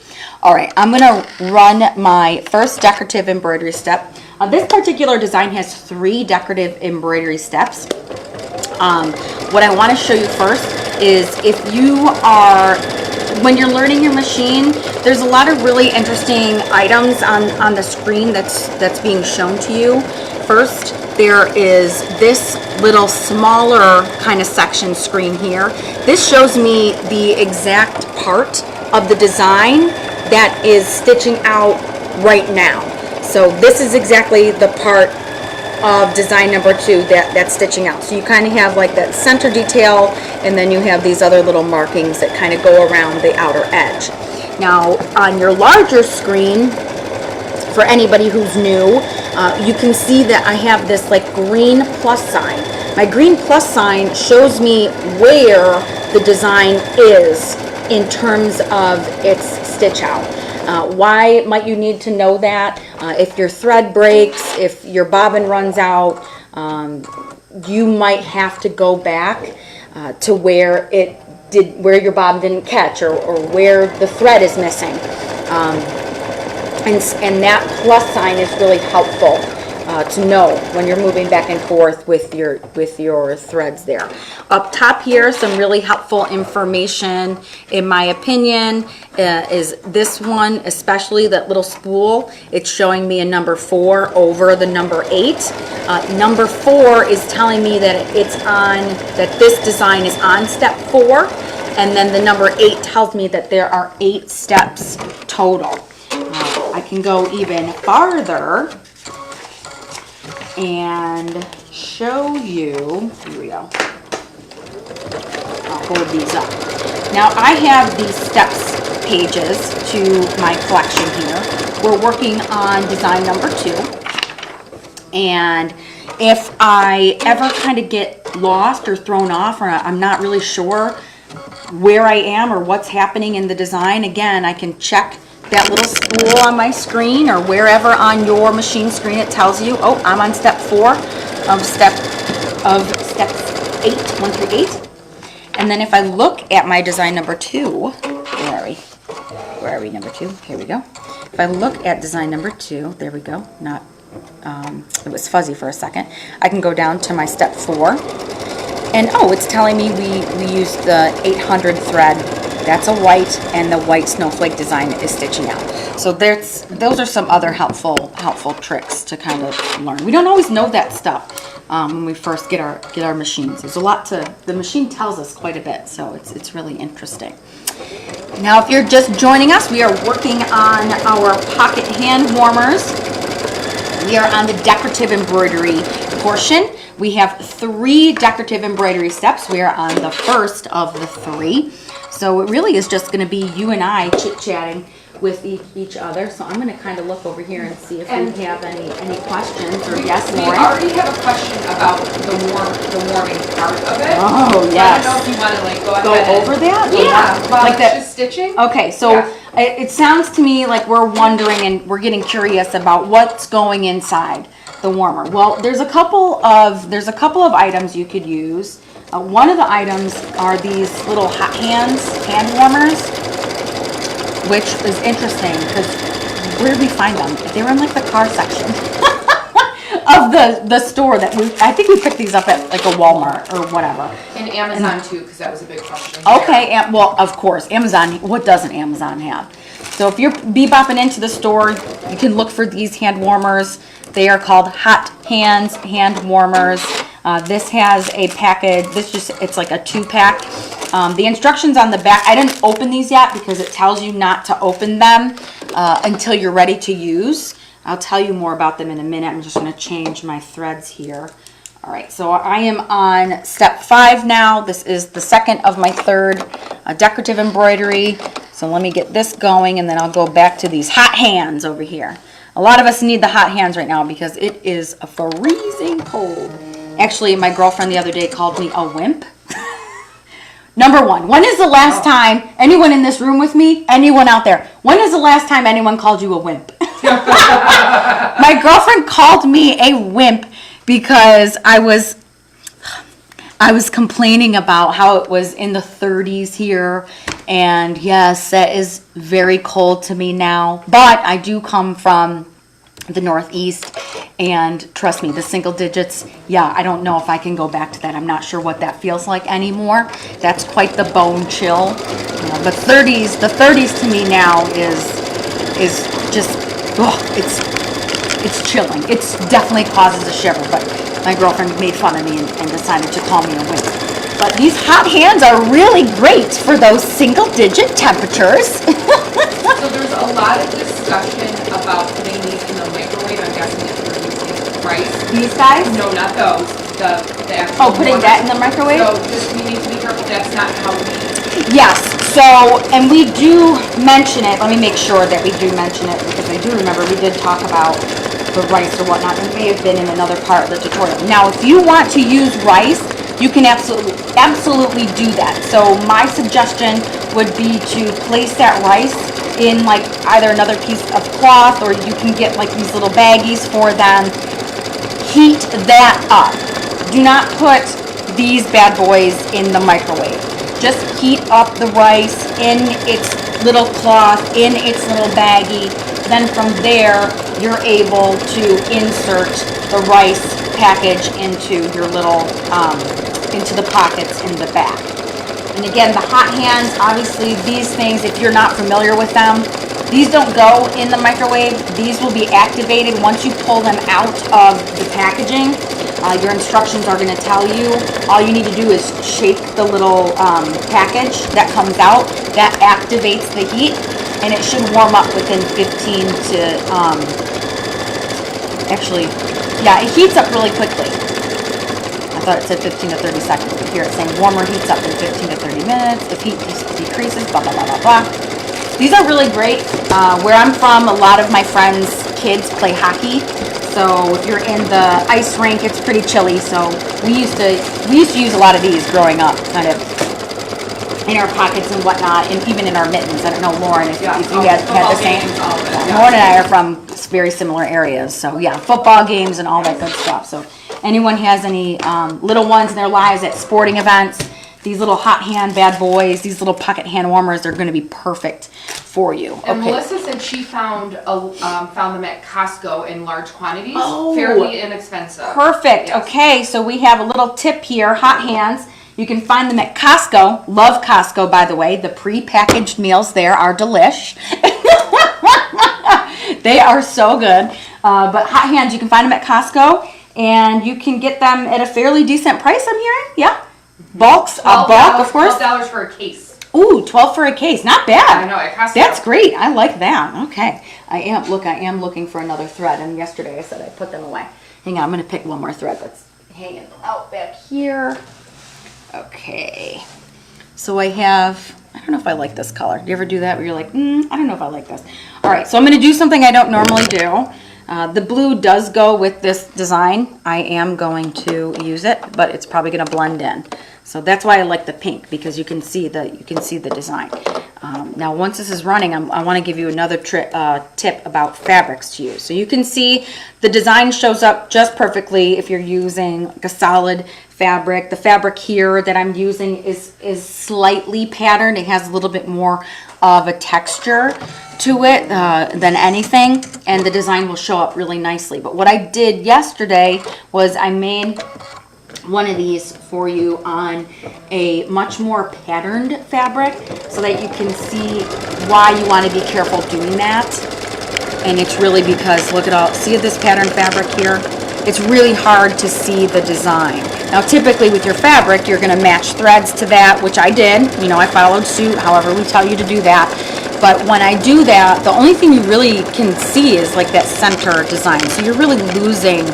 [SPEAKER 1] All right, I'm gonna run my first decorative embroidery step. This particular design has 3 decorative embroidery steps. What I wanna show you first is if you are, when you're learning your machine, there's a lot of really interesting items on the screen that's being shown to you. First, there is this little smaller kind of section screen here. This shows me the exact part of the design that is stitching out right now. So this is exactly the part of design number 2 that's stitching out. So you kind of have like that center detail, and then you have these other little markings that kind of go around the outer edge. Now on your larger screen, for anybody who's new, you can see that I have this like green plus sign. My green plus sign shows me where the design is in terms of its stitch out. Why might you need to know that? If your thread breaks, if your bobbin runs out, you might have to go back to where where your bobbin didn't catch, or where the thread is missing. And that plus sign is really helpful to know when you're moving back and forth with your threads there. Up top here, some really helpful information, in my opinion, is this one, especially that little spool. It's showing me a number 4 over the number 8. Number 4 is telling me that that this design is on step 4, and then the number 8 tells me that there are 8 steps total. I can go even farther and show you, here we go, I'll hold these up. Now I have these steps pages to my collection here. We're working on design number 2, and if I ever kind of get lost or thrown off, or I'm not really sure where I am or what's happening in the design, again, I can check that little spool on my screen, or wherever on your machine screen it tells you, oh, I'm on step 4 of steps 8, 1 through 8. And then if I look at my design number 2, where are we, number 2? Here we go. If I look at design number 2, there we go, it was fuzzy for a second. I can go down to my step 4, and oh, it's telling me we used the 800 thread. That's a white, and the white snowflake design is stitching out. So those are some other helpful tricks to kind of learn. We don't always know that stuff when we first get our machines. There's a lot the machine tells us quite a bit, so it's really interesting. Now, if you're just joining us, we are working on our pocket hand warmers. We are on the decorative embroidery portion. We have 3 decorative embroidery steps. We are on the first of the 3. So it really is just going to be you and I chit-chatting with each other. So I'm going to kind of look over here and see if we have any questions. Or yes, Lauren?
[SPEAKER 2] We already have a question about the warming part of it.
[SPEAKER 1] Oh, yes.
[SPEAKER 2] I don't know if you want to go ahead
[SPEAKER 1] over that?
[SPEAKER 2] Yeah, while
[SPEAKER 1] like
[SPEAKER 2] it's just stitching.
[SPEAKER 1] Okay, so yeah. It sounds to me like we're wondering and we're getting curious about what's going inside the warmer. Well, there's a couple of items you could use. One of the items are these little hand warmers, which is interesting because where did we find them? They were in like the car section of the store that I think we picked these up at like a Walmart or whatever.
[SPEAKER 2] And Amazon too, because that was a big question.
[SPEAKER 1] Okay, well, of course, Amazon, what doesn't Amazon have? So if you're bebopping into the store, you can look for these hand warmers. They are called Hot Hands hand warmers. This has a package, it's like a 2-pack. The instructions on the back, I didn't open these yet because it tells you not to open them until you're ready to use. I'll tell you more about them in a minute. I'm just going to change my threads here. All right, so I am on step 5 now. This is the second of my 3rd decorative embroidery. So let me get this going, and then I'll go back to these hot hands over here. A lot of us need the hot hands right now because it is a freezing cold. Actually, my girlfriend the other day called me a wimp. Number one, when is the last time anyone in this room with me, anyone out there, when is the last time anyone called you a wimp? My girlfriend called me a wimp because I was complaining about how it was in the 30s here, and yes, that is very cold to me now, but I do come from the Northeast, and trust me, the single digits, yeah, I don't know if I can go back to that. I'm not sure what that feels like anymore. That's quite the bone chill. But the 30s to me now is just, it's chilling. It definitely causes a shiver, but my girlfriend made fun of me and decided to call me a wimp. But these hot hands are really great for those single digit temperatures.
[SPEAKER 2] So there's a lot of discussion about putting these in the microwave. I'm guessing if you're using rice.
[SPEAKER 1] These guys?
[SPEAKER 2] No, not those. The actual
[SPEAKER 1] putting that in the microwave?
[SPEAKER 2] So just we need to be careful. That's not how we.
[SPEAKER 1] Yes. So, and we do mention it. Let me make sure that we do mention it because I do remember we did talk about the rice or whatnot. It may have been in another part of the tutorial. Now, if you want to use rice, you can absolutely do that. So my suggestion would be to place that rice in like either another piece of cloth, or you can get like these little baggies for them. Heat that up. Do not put these bad boys in the microwave. Just heat up the rice in its little cloth, in its little baggie. Then from there, you're able to insert the rice package into your little, into the pockets in the back. And again, the hot hands, obviously these things, if you're not familiar with them, these don't go in the microwave. These will be activated once you pull them out of the packaging. Your instructions are going to tell you. All you need to do is shake the little package that comes out. That activates the heat, and it should warm up within 15 to, actually, yeah, it heats up really quickly. I thought it said 15 to 30 seconds, but here it's saying warmer heats up in 15 to 30 minutes. If heat decreases, blah, blah, blah, blah, blah. These are really great. Where I'm from, a lot of my friends' kids play hockey. So if you're in the ice rink, it's pretty chilly. So we used to use a lot of these growing up, kind of in our pockets and whatnot, and even in our mittens. I don't know, Lauren, if you guys had the same. Lauren and I are from very similar areas. So yeah, football games and all that good stuff. So anyone has any little ones in their lives at sporting events, these little hot hand bad boys, these little pocket hand warmers, they're going to be perfect for you.
[SPEAKER 2] And
[SPEAKER 1] okay.
[SPEAKER 2] Melissa said she found them at Costco in large quantities, fairly inexpensive.
[SPEAKER 1] Perfect. Yes. Okay, so we have a little tip here, hot hands. You can find them at Costco. Love Costco, by the way. The pre-packaged meals there are delish. They are so good. But hot hands, you can find them at Costco, and you can get them at a fairly decent price, I'm hearing. Yeah. Bulks, a bulk, of course.
[SPEAKER 2] $12 for a case.
[SPEAKER 1] Ooh, 12 for a case. Not bad.
[SPEAKER 2] I know, at Costco.
[SPEAKER 1] That's great. I like that. Okay. I am looking for another thread, and yesterday I said I put them away. Hang on, I'm going to pick one more thread that's hanging out back here. Okay. So I have, I don't know if I like this color. Do you ever do that where you're like, I don't know if I like this. All right, so I'm going to do something I don't normally do. The blue does go with this design. I am going to use it, but it's probably going to blend in. So that's why I like the pink, because you can see the design. Now, once this is running, I want to give you another tip about fabrics to use. So you can see the design shows up just perfectly if you're using like a solid fabric. The fabric here that I'm using is slightly patterned. It has a little bit more of a texture to it than anything, and the design will show up really nicely. But what I did yesterday was I made one of these for you on a much more patterned fabric so that you can see why you want to be careful doing that. And it's really because, look at all, see this patterned fabric here? It's really hard to see the design. Now typically with your fabric, you're gonna match threads to that, which I did. You know, I followed suit, however we tell you to do that. But when I do that, the only thing you really can see is like that center design. So you're really losing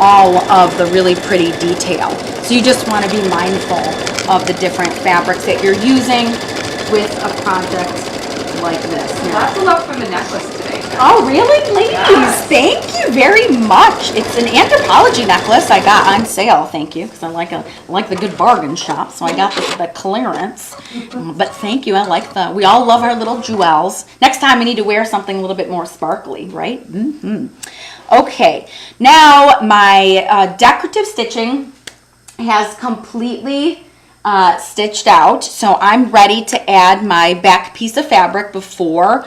[SPEAKER 1] all of the really pretty detail. So you just wanna be mindful of the different fabrics that you're using with a project like this.
[SPEAKER 2] Lots of love from the necklace today.
[SPEAKER 1] Oh, really? Ladies,
[SPEAKER 2] Yes.
[SPEAKER 1] thank you very much. It's an anthropology necklace I got on sale, thank you, because I like the good bargain shop, so I got the clearance. But thank you, we all love our little jewels. Next time we need to wear something a little bit more sparkly, right? Okay, now my decorative stitching has completely stitched out, so I'm ready to add my back piece of fabric before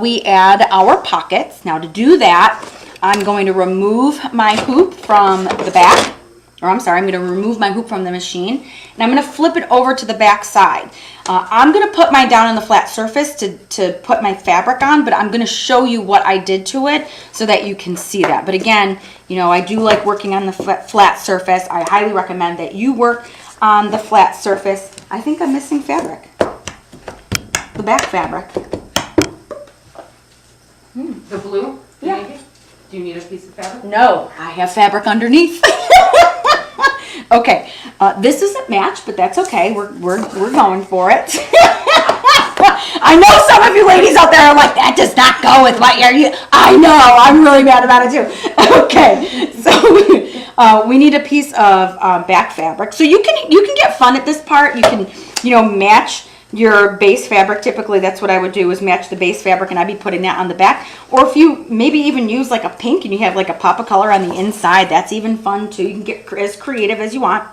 [SPEAKER 1] we add our pockets. Now to do that, I'm going to remove my hoop from the back, or I'm sorry, I'm going to remove my hoop from the machine, and I'm going to flip it over to the back side. I'm going to put mine down on the flat surface to put my fabric on, but I'm going to show you what I did to it so that you can see that. But again, you know, I do like working on the flat surface. I highly recommend that you work on the flat surface. I think I'm missing fabric. The back fabric.
[SPEAKER 2] The blue?
[SPEAKER 1] Yeah.
[SPEAKER 2] Maybe? Do you need a piece of fabric?
[SPEAKER 1] No, I have fabric underneath. Okay, this isn't matched, but that's okay. We're going for it. I know some of you ladies out there are like, that does not go with what you're. I know. I'm really mad about it too. Okay, so we need a piece of back fabric. So you can get fun at this part. You can match your base fabric. Typically, that's what I would do, is match the base fabric, and I'd be putting that on the back. Or if you maybe even use like a pink and you have like a pop of color on the inside, that's even fun too. You can get as creative as you want.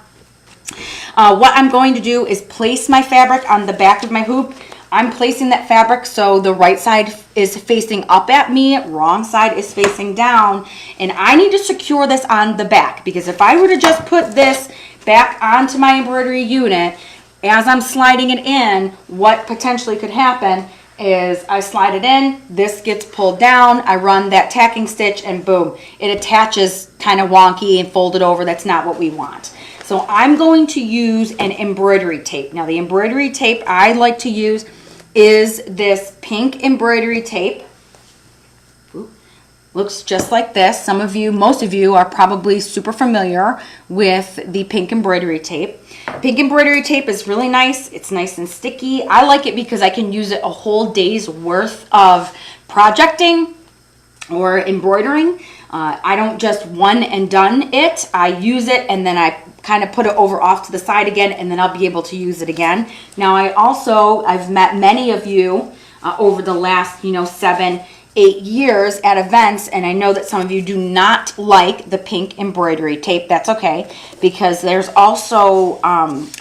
[SPEAKER 1] What I'm going to do is place my fabric on the back of my hoop. I'm placing that fabric so the right side is facing up at me, wrong side is facing down, and I need to secure this on the back, because if I were to just put this back onto my embroidery unit, as I'm sliding it in, what potentially could happen is I slide it in, this gets pulled down, I run that tacking stitch, and boom, it attaches kind of wonky and folded over. That's not what we want. So I'm going to use an embroidery tape. Now the embroidery tape I like to use is this pink embroidery tape. Ooh. Looks just like this. Most of you are probably super familiar with the pink embroidery tape. Pink embroidery tape is really nice. It's nice and sticky. I like it because I can use it a whole day's worth of projecting or embroidering. I don't just one and done it. I use it and then I kind of put it over off to the side again, and then I'll be able to use it again. Now I've met many of you over the last 7-8 years at events, and I know that some of you do not like the pink embroidery tape. That's okay, because there's also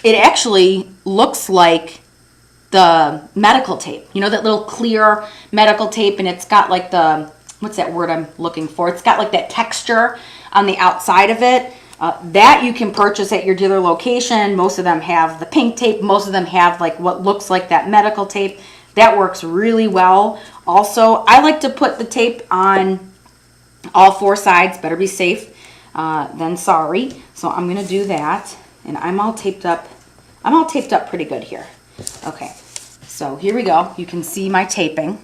[SPEAKER 1] it actually looks like the medical tape, that little clear medical tape, and it's got like the, what's that word I'm looking for, it's got like that texture on the outside of it. That you can purchase at your dealer location. Most of them have the pink tape. Most of them have like what looks like that medical tape. That works really well. Also, I like to put the tape on all 4 sides. Better be safe than sorry. So I'm gonna do that, and I'm all taped up. I'm all taped up pretty good here. Okay, so here we go. You can see my taping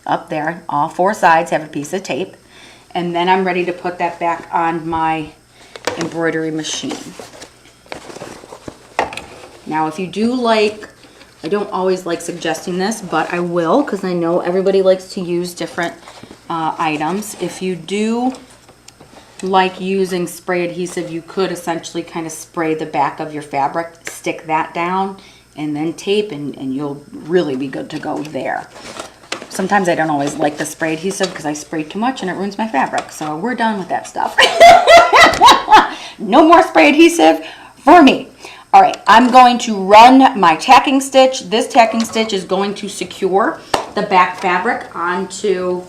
[SPEAKER 1] up there. All 4 sides have a piece of tape, and then I'm ready to put that back on my embroidery machine. Now if you do like, I don't always like suggesting this, but I will, because I know everybody likes to use different items. If you do like using spray adhesive, you could essentially kind of spray the back of your fabric, stick that down, and then tape, and you'll really be good to go there. Sometimes I don't always like the spray adhesive because I spray too much and it ruins my fabric. So we're done with that stuff. No more spray adhesive for me. All right, I'm going to run my tacking stitch. This tacking stitch is going to secure the back fabric onto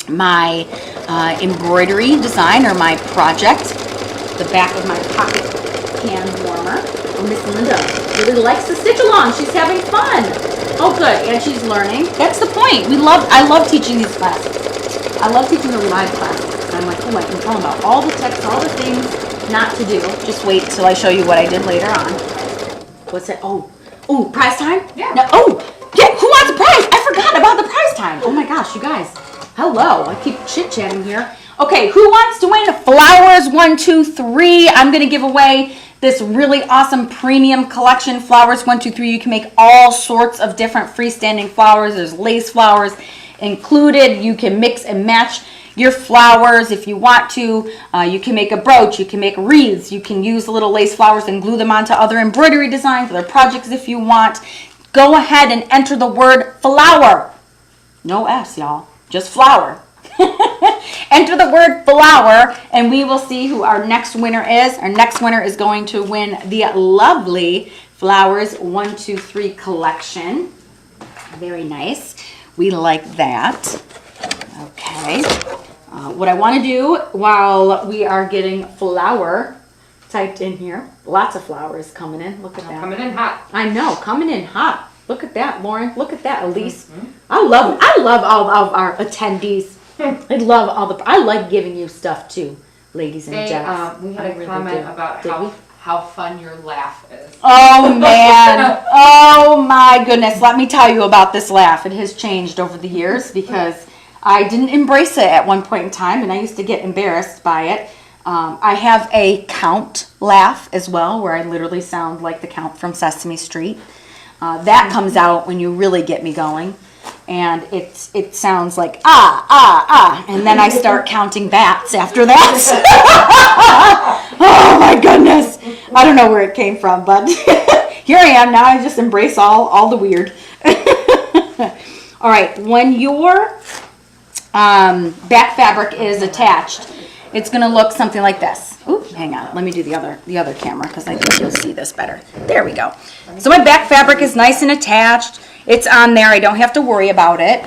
[SPEAKER 1] my embroidery design or my project, the back of my pocket hand warmer. Oh, Miss Linda really likes to stitch along. She's having fun. Oh, good, and she's learning. That's the point. I love teaching these classes. I love teaching the live classes. I'm like, oh, I can tell them about all the text, all the things not to do. Just wait till I show you what I did later on. What's that? Oh, prize time?
[SPEAKER 2] Yeah.
[SPEAKER 1] No, yeah, who wants a prize? I forgot about the prize time. Oh my gosh, you guys. Hello, I keep chit-chatting here. Okay, who wants to win flowers 1, 2, 3? I'm gonna give away this really awesome premium collection, flowers 1, 2, 3. You can make all sorts of different freestanding flowers. There's lace flowers included. You can mix and match your flowers if you want to. You can make a brooch, you can make wreaths, you can use the little lace flowers and glue them onto other embroidery designs, other projects if you want. Go ahead and enter the word flower. No S, y'all, just flower. Enter the word flower and we will see who our next winner is. Our next winner is going to win the lovely Flowers 1, 2, 3 collection. Very nice. We like that. Okay. What I want to do while we are getting flower typed in here, lots of flowers coming in. Look at that.
[SPEAKER 2] Coming in hot.
[SPEAKER 1] I know, coming in hot. Look at that, Lauren. Look at that, Elise. I love all of our attendees. I like giving you stuff too, ladies and gents.
[SPEAKER 2] We had a comment about how fun your laugh is.
[SPEAKER 1] Oh man. Oh my goodness. Let me tell you about this laugh. It has changed over the years because I didn't embrace it at one point in time and I used to get embarrassed by it. I have a count laugh as well where I literally sound like the Count from Sesame Street. That comes out when you really get me going. And it sounds like and then I start counting bats after that. Oh my goodness. I don't know where it came from, but here I am now. I just embrace all the weird. All right, when your back fabric is attached, it's going to look something like this. Ooh, hang on. Let me do the other camera because I think you'll see this better. There we go. So my back fabric is nice and attached. It's on there. I don't have to worry about it.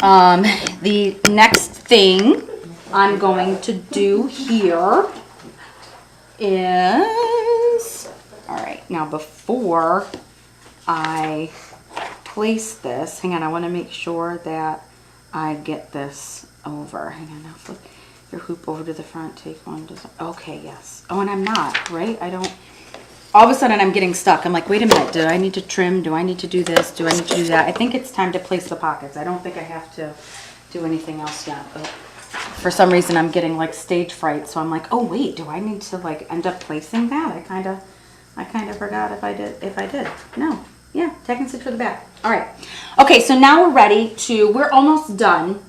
[SPEAKER 1] The next thing I'm going to do here is, all right, now before I place this, hang on, I want to make sure that I get this over. Hang on, now flip your hoop over to the front, take one, okay, yes. Oh, and I'm not, right? All of a sudden I'm getting stuck. I'm like, wait a minute, do I need to trim? Do I need to do this? Do I need to do that? I think it's time to place the pockets. I don't think I have to do anything else yet, but for some reason I'm getting like stage fright. So I'm like, oh wait, do I need to like end up placing that? I kind of forgot if I did. No. Yeah, tacking stitch for the back. All right. Okay, so now we're almost done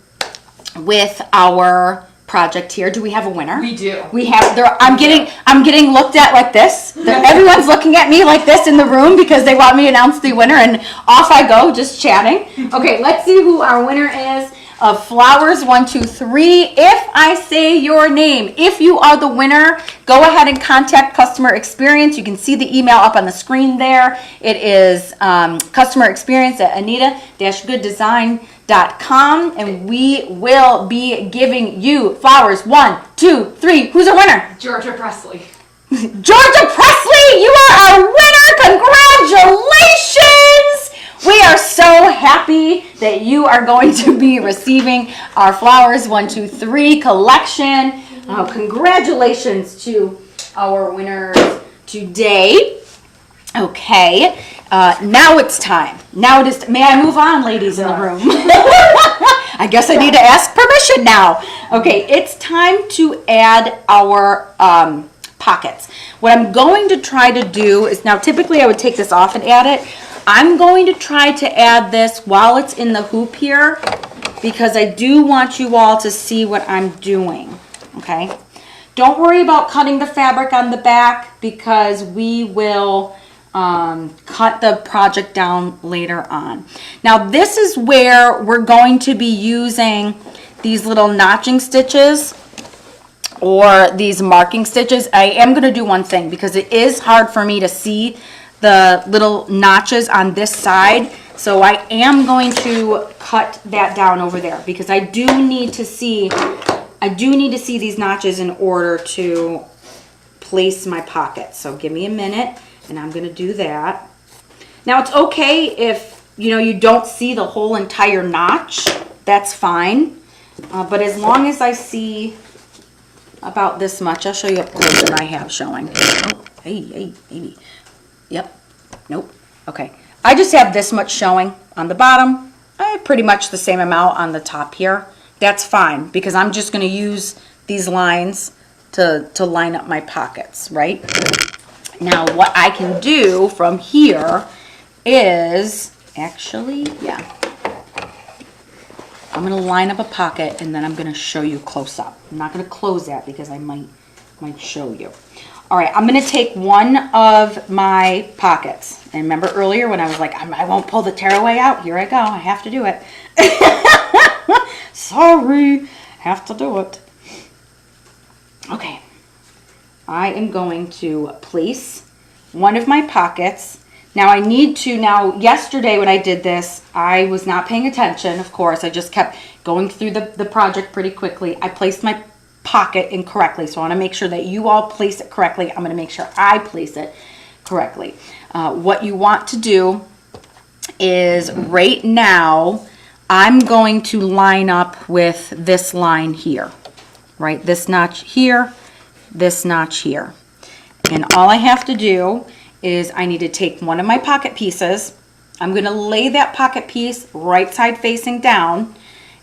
[SPEAKER 1] with our project here. Do we have a winner?
[SPEAKER 2] We do.
[SPEAKER 1] We have. I'm getting looked at like this. Everyone's looking at me like this in the room because they want me to announce the winner, and off I go, just chatting. Okay, let's see who our winner is of Flowers 1, 2, 3. If I say your name, if you are the winner, go ahead and contact Customer Experience. You can see the email up on the screen there. It is Customer Experience at Anita-Goodesign.com, and we will be giving you flowers 1, 2, 3. Who's our winner?
[SPEAKER 2] Georgia Presley.
[SPEAKER 1] Georgia Presley, you are our winner. Congratulations. We are so happy that you are going to be receiving our Flowers 1, 2, 3 collection. Congratulations to our winners today. Okay, now it's time. Now it is. May I move on, ladies in the room? I guess I need to ask permission now. Okay, it's time to add our pockets. What I'm going to try to do is, now typically I would take this off and add it. I'm going to try to add this while it's in the hoop here because I do want you all to see what I'm doing. Okay, don't worry about cutting the fabric on the back because we will cut the project down later on. Now this is where we're going to be using these little notching stitches or these marking stitches, I am going to do one thing because it is hard for me to see the little notches on this side. So I am going to cut that down over there because I do need to see these notches in order to place my pocket. So give me a minute and I'm going to do that. Now it's okay if you don't see the whole entire notch. That's fine. But as long as I see about this much, I'll show you up close what I have showing. Oh, hey, baby. Yep. Nope. Okay. I just have this much showing on the bottom. I have pretty much the same amount on the top here. That's fine because I'm just going to use these lines to line up my pockets, right? Now what I can do from here is actually, I'm going to line up a pocket and then I'm going to show you close up. I'm not going to close that because I might show you. All right, I'm going to take one of my pockets. And remember earlier when I was like, I won't pull the tearaway out? Here I go. I have to do it. Sorry. Have to do it. Okay. I am going to place one of my pockets. Now yesterday when I did this, I was not paying attention, of course. I just kept going through the project pretty quickly. I placed my pocket incorrectly, so I want to make sure that you all place it correctly. I'm going to make sure I place it correctly. What you want to do is right now, I'm going to line up with this line here, right? This notch here, this notch here. And all I have to do is I need to take one of my pocket pieces. I'm going to lay that pocket piece right side facing down,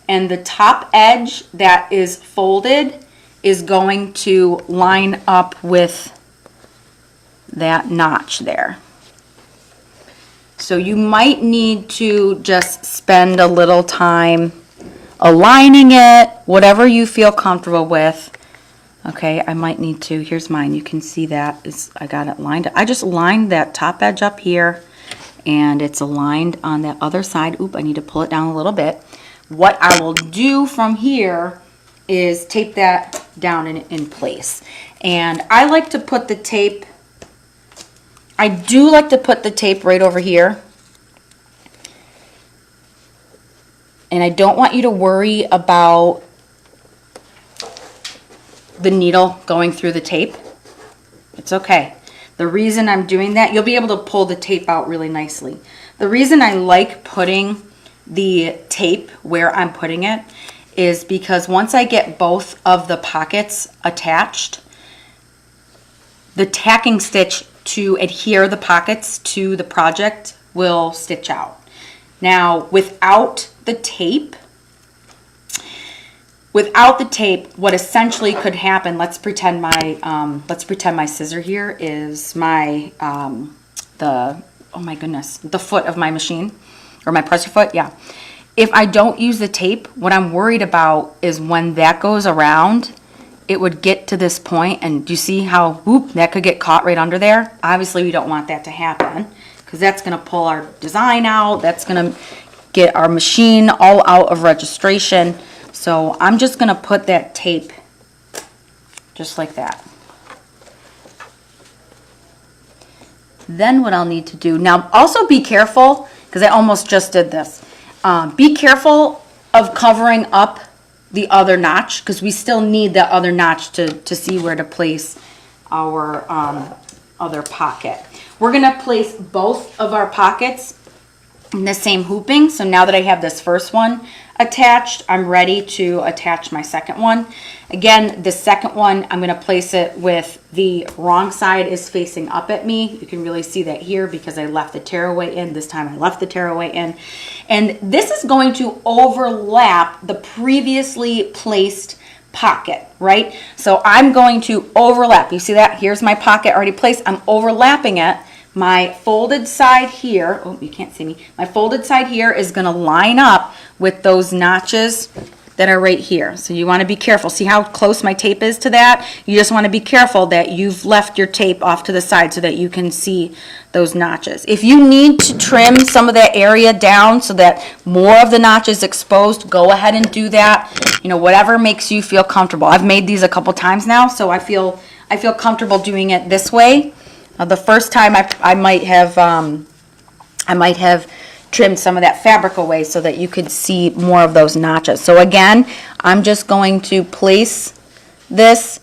[SPEAKER 1] and the top edge that is folded is going to line up with that notch there. So you might need to just spend a little time aligning it, whatever you feel comfortable with. Okay, I might need to, here's mine, you can see that I got it lined. I just lined that top edge up here and it's aligned on that other side. Oop, I need to pull it down a little bit. What I will do from here is tape that down in place. And I like to put the tape, I do like to put the tape right over here. And I don't want you to worry about the needle going through the tape. It's okay. The reason I'm doing that, you'll be able to pull the tape out really nicely. The reason I like putting the tape where I'm putting it is because once I get both of the pockets attached, the tacking stitch to adhere the pockets to the project will stitch out. Now, without the tape, what essentially could happen, let's pretend my scissor here is my the foot of my machine, or my presser foot. Yeah. If I don't use the tape, what I'm worried about is when that goes around, it would get to this point, and do you see how whoop that could get caught right under there? Obviously, we don't want that to happen because that's going to pull our design out. That's going to get our machine all out of registration. So I'm just going to put that tape just like that. Then what I'll need to do, now also be careful, because I almost just did this. Be careful of covering up the other notch, because we still need that other notch to see where to place our other pocket. We're going to place both of our pockets in the same hooping. So now that I have this first one attached, I'm ready to attach my second one. Again, the second one, I'm going to place it with the wrong side is facing up at me. You can really see that here because I left the tearaway in. This time I left the tearaway in. And this is going to overlap the previously placed pocket, right? So I'm going to overlap. You see that? Here's my pocket already placed. I'm overlapping it. My folded side here, oh, you can't see me. My folded side here is going to line up with those notches that are right here. So you want to be careful. See how close my tape is to that? You just want to be careful that you've left your tape off to the side so that you can see those notches. If you need to trim some of that area down so that more of the notch is exposed, go ahead and do that. You know, whatever makes you feel comfortable. I've made these a couple times now, so I feel comfortable doing it this way. The first time I might have trimmed some of that fabric away so that you could see more of those notches. So again, I'm just going to place this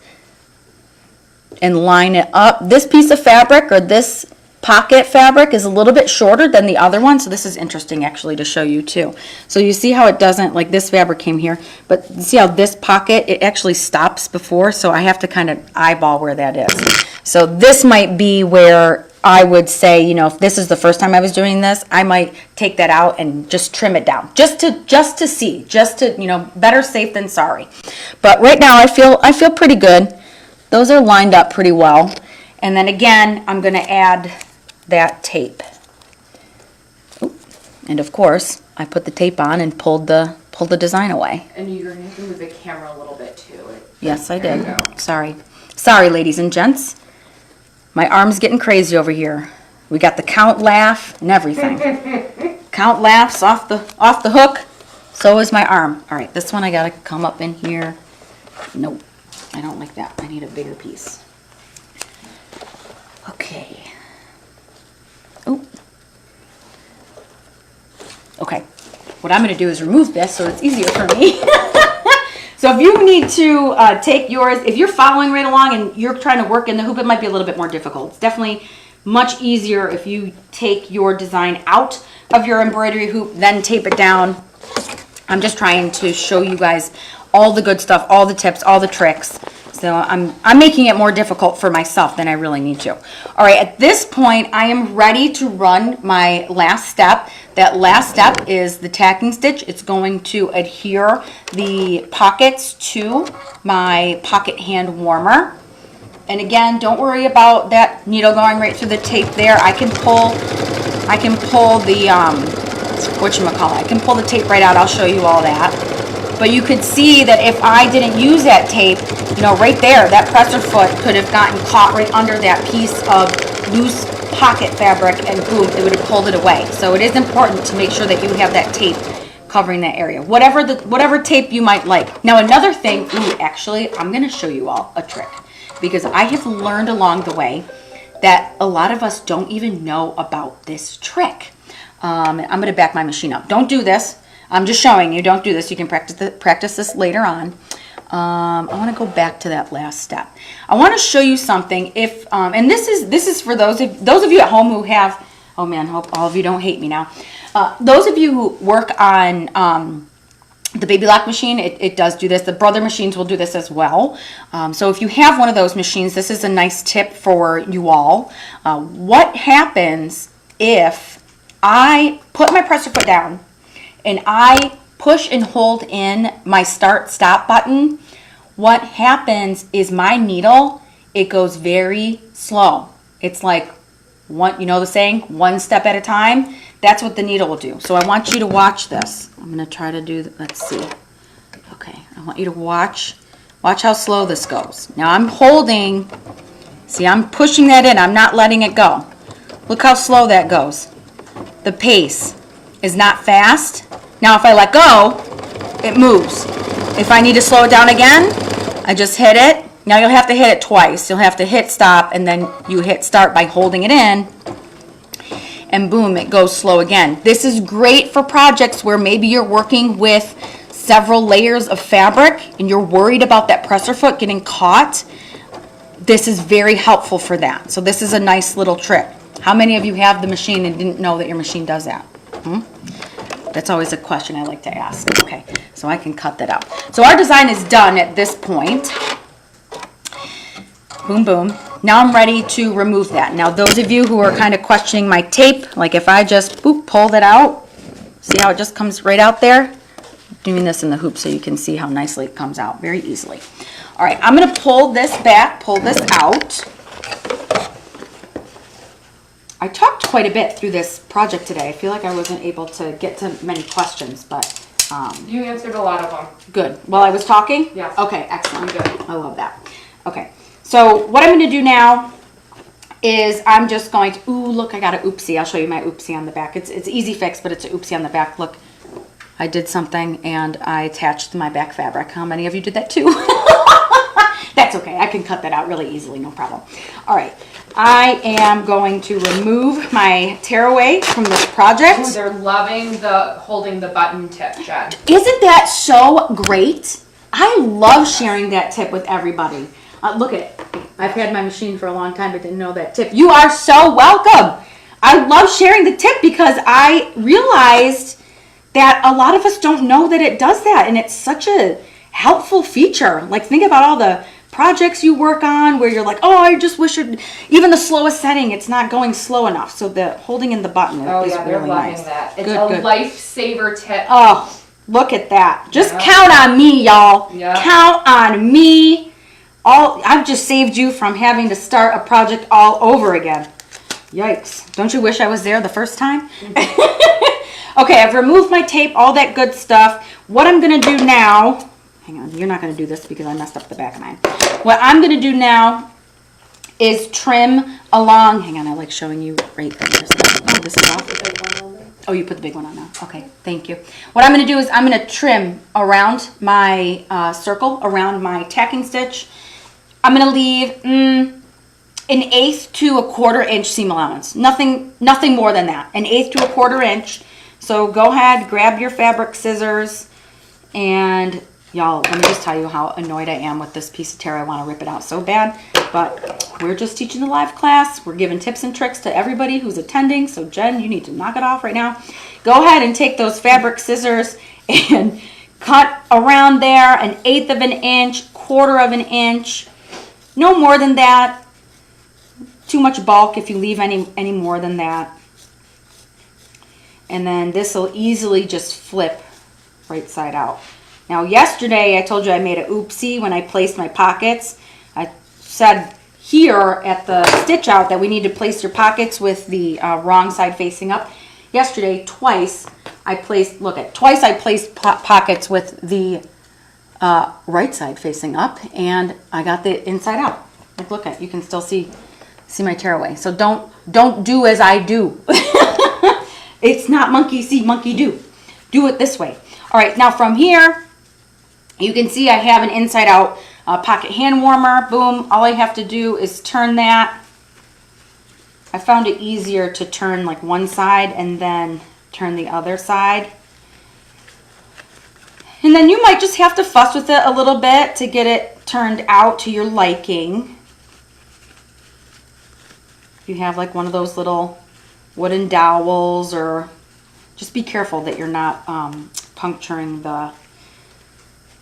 [SPEAKER 1] and line it up. This piece of fabric, or this pocket fabric, is a little bit shorter than the other one, so this is interesting actually to show you too. So you see how it doesn't, like this fabric came here, but see how this pocket, it actually stops before, so I have to kind of eyeball where that is. So this might be where I would say, you know, if this is the first time I was doing this, I might take that out and just trim it down, just to see, you know, better safe than sorry. But right now I feel pretty good. Those are lined up pretty well. And then again, I'm going to add that tape. Oop. And of course, I put the tape on and pulled the design away.
[SPEAKER 2] And you're going to have to move the camera a little bit too.
[SPEAKER 1] Yes, I did. Sorry, ladies and gents. My arm's getting crazy over here. We got the count laugh and everything. Count laughs off the hook. So is my arm. All right, this one I gotta come up in here. Nope, I don't like that. I need a bigger piece. Okay. Oh. Okay. What I'm gonna do is remove this so it's easier for me. So if you need to take yours, if you're following right along and you're trying to work in the hoop, it might be a little bit more difficult. It's definitely much easier if you take your design out of your embroidery hoop, then tape it down. I'm just trying to show you guys all the good stuff, all the tips, all the tricks. So I'm making it more difficult for myself than I really need to. All right, at this point, I am ready to run my last step. That last step is the tacking stitch. It's going to adhere the pockets to my pocket hand warmer. And again, don't worry about that needle going right through the tape there. I can pull the I can pull the tape right out. I'll show you all that. But you could see that if I didn't use that tape, you know, right there, that presser foot could have gotten caught right under that piece of loose pocket fabric, and boom, it would have pulled it away. So it is important to make sure that you have that tape covering that area, whatever tape you might like. Now another thing, actually, I'm going to show you all a trick, because I have learned along the way that a lot of us don't even know about this trick. I'm going to back my machine up. Don't do this. I'm just showing you. Don't do this. You can practice this later on. I want to go back to that last step. I want to show you something. If and this is for those of you at home who have. Oh man, hope all of you don't hate me now. Those of you who work on the baby lock machine, it does do this. The brother machines will do this as well. So if you have one of those machines, this is a nice tip for you all. What happens if I put my presser foot down and I push and hold in my start stop button? What happens is my needle, it goes very slow. It's like one, you know the saying, one step at a time. That's what the needle will do. So I want you to watch this. I'm going to try to do, let's see. Okay, I want you to watch how slow this goes. Now I'm holding, see, I'm pushing that in. I'm not letting it go. Look how slow that goes. The pace is not fast. Now if I let go, it moves. If I need to slow it down again, I just hit it. Now you'll have to hit it twice. You'll have to hit stop and then you hit start by holding it in, and boom, it goes slow again. This is great for projects where maybe you're working with several layers of fabric and you're worried about that presser foot getting caught. This is very helpful for that. So this is a nice little trick. How many of you have the machine and didn't know that your machine does that? That's always a question I like to ask. Okay, so I can cut that out. So our design is done at this point. Boom, boom. Now I'm ready to remove that. Now those of you who are kind of questioning my tape, like if I just pull that out, see how it just comes right out there? I'm doing this in the hoop so you can see how nicely it comes out very easily. All right, I'm going to pull this back, pull this out. I talked quite a bit through this project today. I feel like I wasn't able to get to many questions, but
[SPEAKER 2] You answered a lot of them.
[SPEAKER 1] Good. While I was talking?
[SPEAKER 2] Yes.
[SPEAKER 1] Okay, excellent. Good. I love that. Okay. So what I'm going to do now is I'm just going to, ooh, look, I got an oopsie. I'll show you my oopsie on the back. It's easy fix, but it's an oopsie on the back. Look, I did something and I attached my back fabric. How many of you did that too? That's okay. I can cut that out really easily. No problem. All right. I am going to remove my tearaway from this project.
[SPEAKER 2] Ooh, they're loving the holding the button tip, Jen.
[SPEAKER 1] Isn't that so great? I love sharing that tip with everybody. Look at it. I've had my machine for a long time, but didn't know that tip. You are so welcome. I love sharing the tip because I realized that a lot of us don't know that it does that, and it's such a helpful feature. Like, think about all the projects you work on where you're like, oh, I just wish it, even the slowest setting, it's not going slow enough. So the holding in the button is really nice.
[SPEAKER 2] They're loving that. It's
[SPEAKER 1] good,
[SPEAKER 2] a lifesaver tip.
[SPEAKER 1] Oh, look at that. Just count on me, y'all.
[SPEAKER 2] Yeah.
[SPEAKER 1] Count on me. I've just saved you from having to start a project all over again. Yikes. Don't you wish I was there the first time? Okay, I've removed my tape, all that good stuff. What I'm going to do now, hang on, you're not going to do this because I messed up the back of mine. What I'm going to do now is trim along, hang on, I like showing you right there. Oh, this is off. Oh, you put the big one on now. Okay, thank you. What I'm going to do is I'm going to trim around my circle, around my tacking stitch. I'm going to leave an 1/8 to 1/4 inch seam allowance. Nothing more than that. An 1/8 to 1/4 inch. So go ahead, grab your fabric scissors, and y'all, let me just tell you how annoyed I am with this piece of tear. I want to rip it out so bad, but we're just teaching the live class. We're giving tips and tricks to everybody who's attending. So Jen, you need to knock it off right now. Go ahead and take those fabric scissors and cut around there an 1/8 of an inch, 1/4 of an inch. No more than that. Too much bulk if you leave any more than that. And then this will easily just flip right side out. Now yesterday I told you I made a oopsie when I placed my pockets. I said here at the stitch out that we need to place your pockets with the wrong side facing up. Yesterday twice I placed pockets with the right side facing up, and I got the inside out. Like, look at, you can still see my tearaway. So don't do as I do. It's not monkey see, monkey do. Do it this way. All right, now from here, you can see I have an inside out pocket hand warmer. Boom, all I have to do is turn that. I found it easier to turn like one side and then turn the other side. And then you might just have to fuss with it a little bit to get it turned out to your liking. You have like one of those little wooden dowels, or just be careful that you're not puncturing the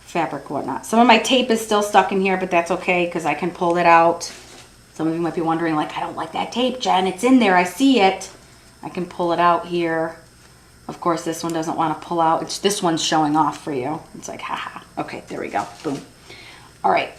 [SPEAKER 1] fabric, whatnot. Some of my tape is still stuck in here, but that's okay because I can pull it out. Some of you might be wondering, like, I don't like that tape, Jen. It's in there. I see it. I can pull it out here. Of course, this one doesn't want to pull out. This one's showing off for you. It's like, haha. Okay, there we go. Boom. All right.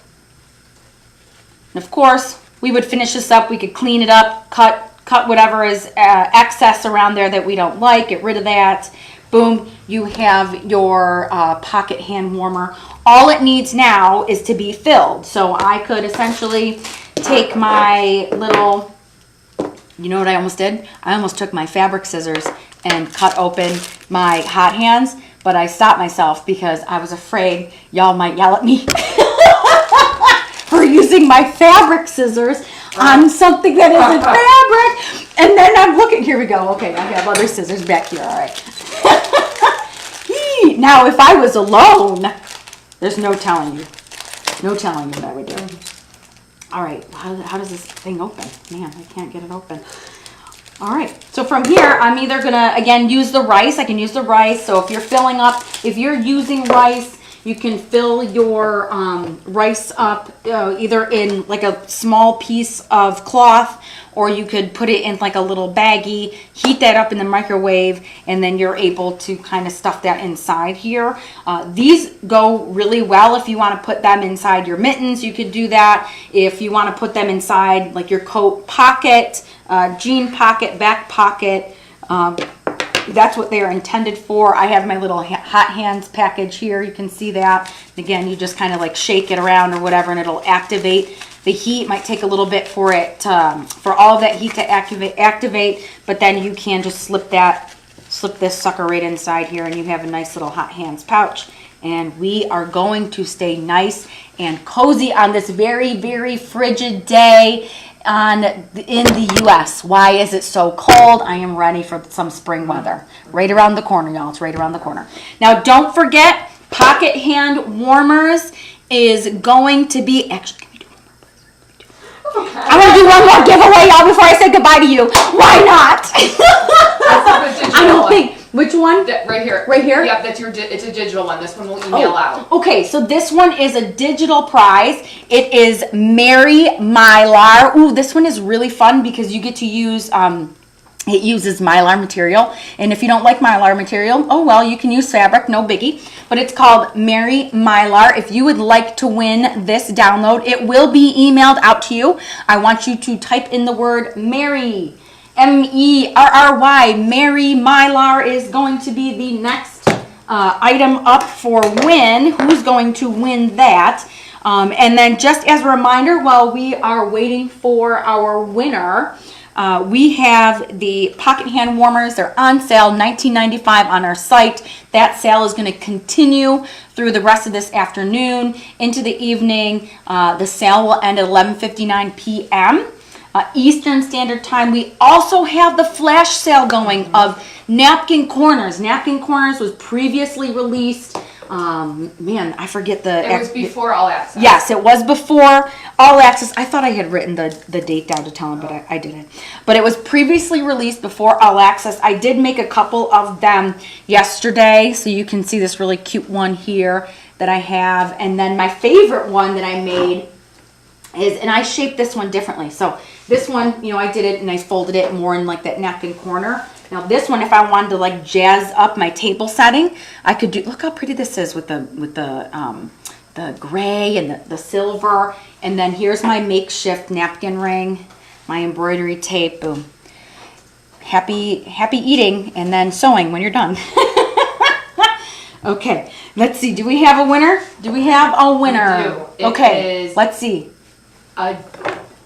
[SPEAKER 1] And of course, we would finish this up. We could clean it up, cut whatever is excess around there that we don't like. Get rid of that. Boom. You have your pocket hand warmer. All it needs now is to be filled. So I could essentially take my little, you know what I almost did? I almost took my fabric scissors and cut open my hot hands, but I stopped myself because I was afraid y'all might yell at me for using my fabric scissors on something that isn't fabric. And then I'm looking, here we go. Okay, I have other scissors back here, all right. Now, if I was alone, there's no telling you what I would do. All right, how does this thing open? Man, I can't get it open. All right, so from here, I'm either gonna, again, use the rice. I can use the rice. So if you're filling up, if you're using rice, you can fill your rice up either in like a small piece of cloth, or you could put it in like a little baggie, heat that up in the microwave, and then you're able to kind of stuff that inside here. These go really well if you want to put them inside your mittens. You could do that. If you want to put them inside like your coat pocket, jean pocket, back pocket, that's what they are intended for. I have my little hot hands package here. You can see that. Again, you just kind of like shake it around or whatever, and it'll activate. The heat might take a little bit for it, for all of that heat to activate, but then you can just slip this sucker right inside here, and you have a nice little hot hands pouch. And we are going to stay nice and cozy on this very, very frigid day in the U.S. Why is it so cold? I am ready for some spring weather. Right around the corner, y'all. It's right around the corner. Now, don't forget, pocket hand warmers is going to be... Actually, I want to do one more giveaway, y'all, before I say goodbye to you. Why not? I don't think. Which one?
[SPEAKER 2] Right here.
[SPEAKER 1] Right here?
[SPEAKER 2] Yep, it's a digital one. This one will email out.
[SPEAKER 1] Okay, so this one is a digital prize. It is Mary Mylar. Ooh, this one is really fun because you get to use... it uses Mylar material, and if you don't like Mylar material, oh well, you can use fabric, no biggie. But it's called Mary Mylar. If you would like to win this download, it will be emailed out to you. I want you to type in the word Mary, M-E-R-R-Y. Mary Mylar is going to be the next item up for win. Who's going to win that? And then just as a reminder, while we are waiting for our winner, we have the pocket hand warmers. They're on sale, $19.95 on our site. That sale is going to continue through the rest of this afternoon into the evening. The sale will end at 11:59 p.m. Eastern Standard Time. We also have the flash sale going of Napkin Corners. Napkin Corners was previously released. Man, I forget the...
[SPEAKER 2] It was before All Access.
[SPEAKER 1] Yes, it was before All Access. I thought I had written the date down to tell them, but I didn't. But it was previously released before All Access. I did make a couple of them yesterday, so you can see this really cute one here that I have. And then my favorite one that I made is, and I shaped this one differently. So this one, you know, I did it and I folded it more in like that napkin corner. Now this one, if I wanted to like jazz up my table setting, I could do, look how pretty this is with the gray and the silver. And then here's my makeshift napkin ring, my embroidery tape, boom. Happy eating and then sewing when you're done. Okay, let's see. Do we have a winner? Do we have a winner?
[SPEAKER 2] We do.
[SPEAKER 1] Okay, let's see.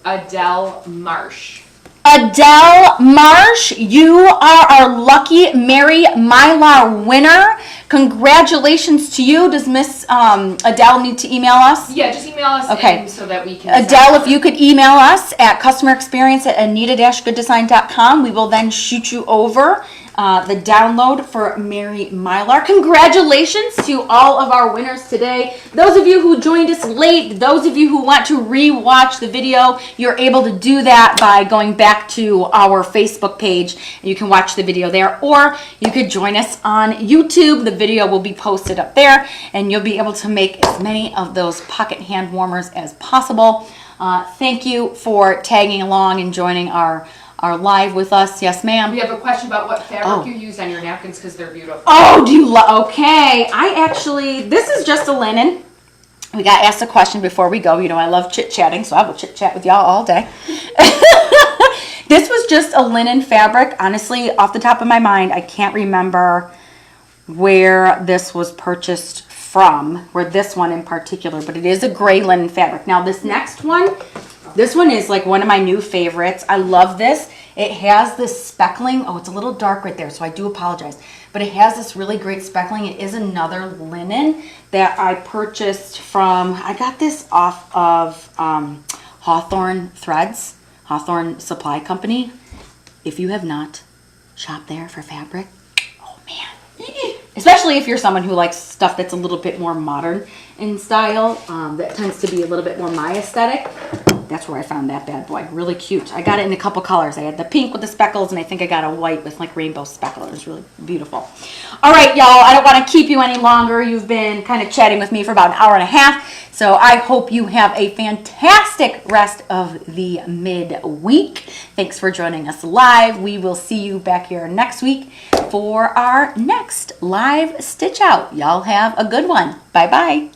[SPEAKER 2] Adele Marsh.
[SPEAKER 1] Adele Marsh, you are our lucky Mary Mylar winner. Congratulations to you. Does Miss Adele need to email us?
[SPEAKER 2] Yeah, just email us
[SPEAKER 1] okay.
[SPEAKER 2] in so that we can...
[SPEAKER 1] Adele, if you could email us at customerexperience@anita-gooddesign.com, we will then shoot you over the download for Mary Mylar. Congratulations to all of our winners today. Those of you who joined us late, those of you who want to re-watch the video, you're able to do that by going back to our Facebook page. You can watch the video there, or you could join us on YouTube. The video will be posted up there, and you'll be able to make as many of those pocket hand warmers as possible. Thank you for tagging along and joining our live with us. Yes, ma'am.
[SPEAKER 2] We have a question about what fabric you used on your napkins because they're beautiful.
[SPEAKER 1] Oh, do you okay. This is just a linen. We got asked a question before we go. You know, I love chit-chatting, so I will chit-chat with y'all all day. This was just a linen fabric. Honestly, off the top of my mind, I can't remember where this was purchased from, where this one in particular, but it is a gray linen fabric. Now, this next one, this one is like one of my new favorites. I love this. It has this speckling. Oh, it's a little dark right there, so I do apologize. But it has this really great speckling. It is another linen that I purchased from, I got this off of Hawthorne Threads, Hawthorne Supply Company. If you have not shopped there for fabric, oh man. Especially if you're someone who likes stuff that's a little bit more modern in style, that tends to be a little bit more my aesthetic. That's where I found that bad boy. Really cute. I got it in a couple colors. I had the pink with the speckles, and I think I got a white with like rainbow speckle. It was really beautiful. All right, y'all. I don't want to keep you any longer. You've been kind of chatting with me for about an hour and a half. So I hope you have a fantastic rest of the midweek. Thanks for joining us live. We will see you back here next week for our next live stitch out. Y'all have a good one. Bye-bye.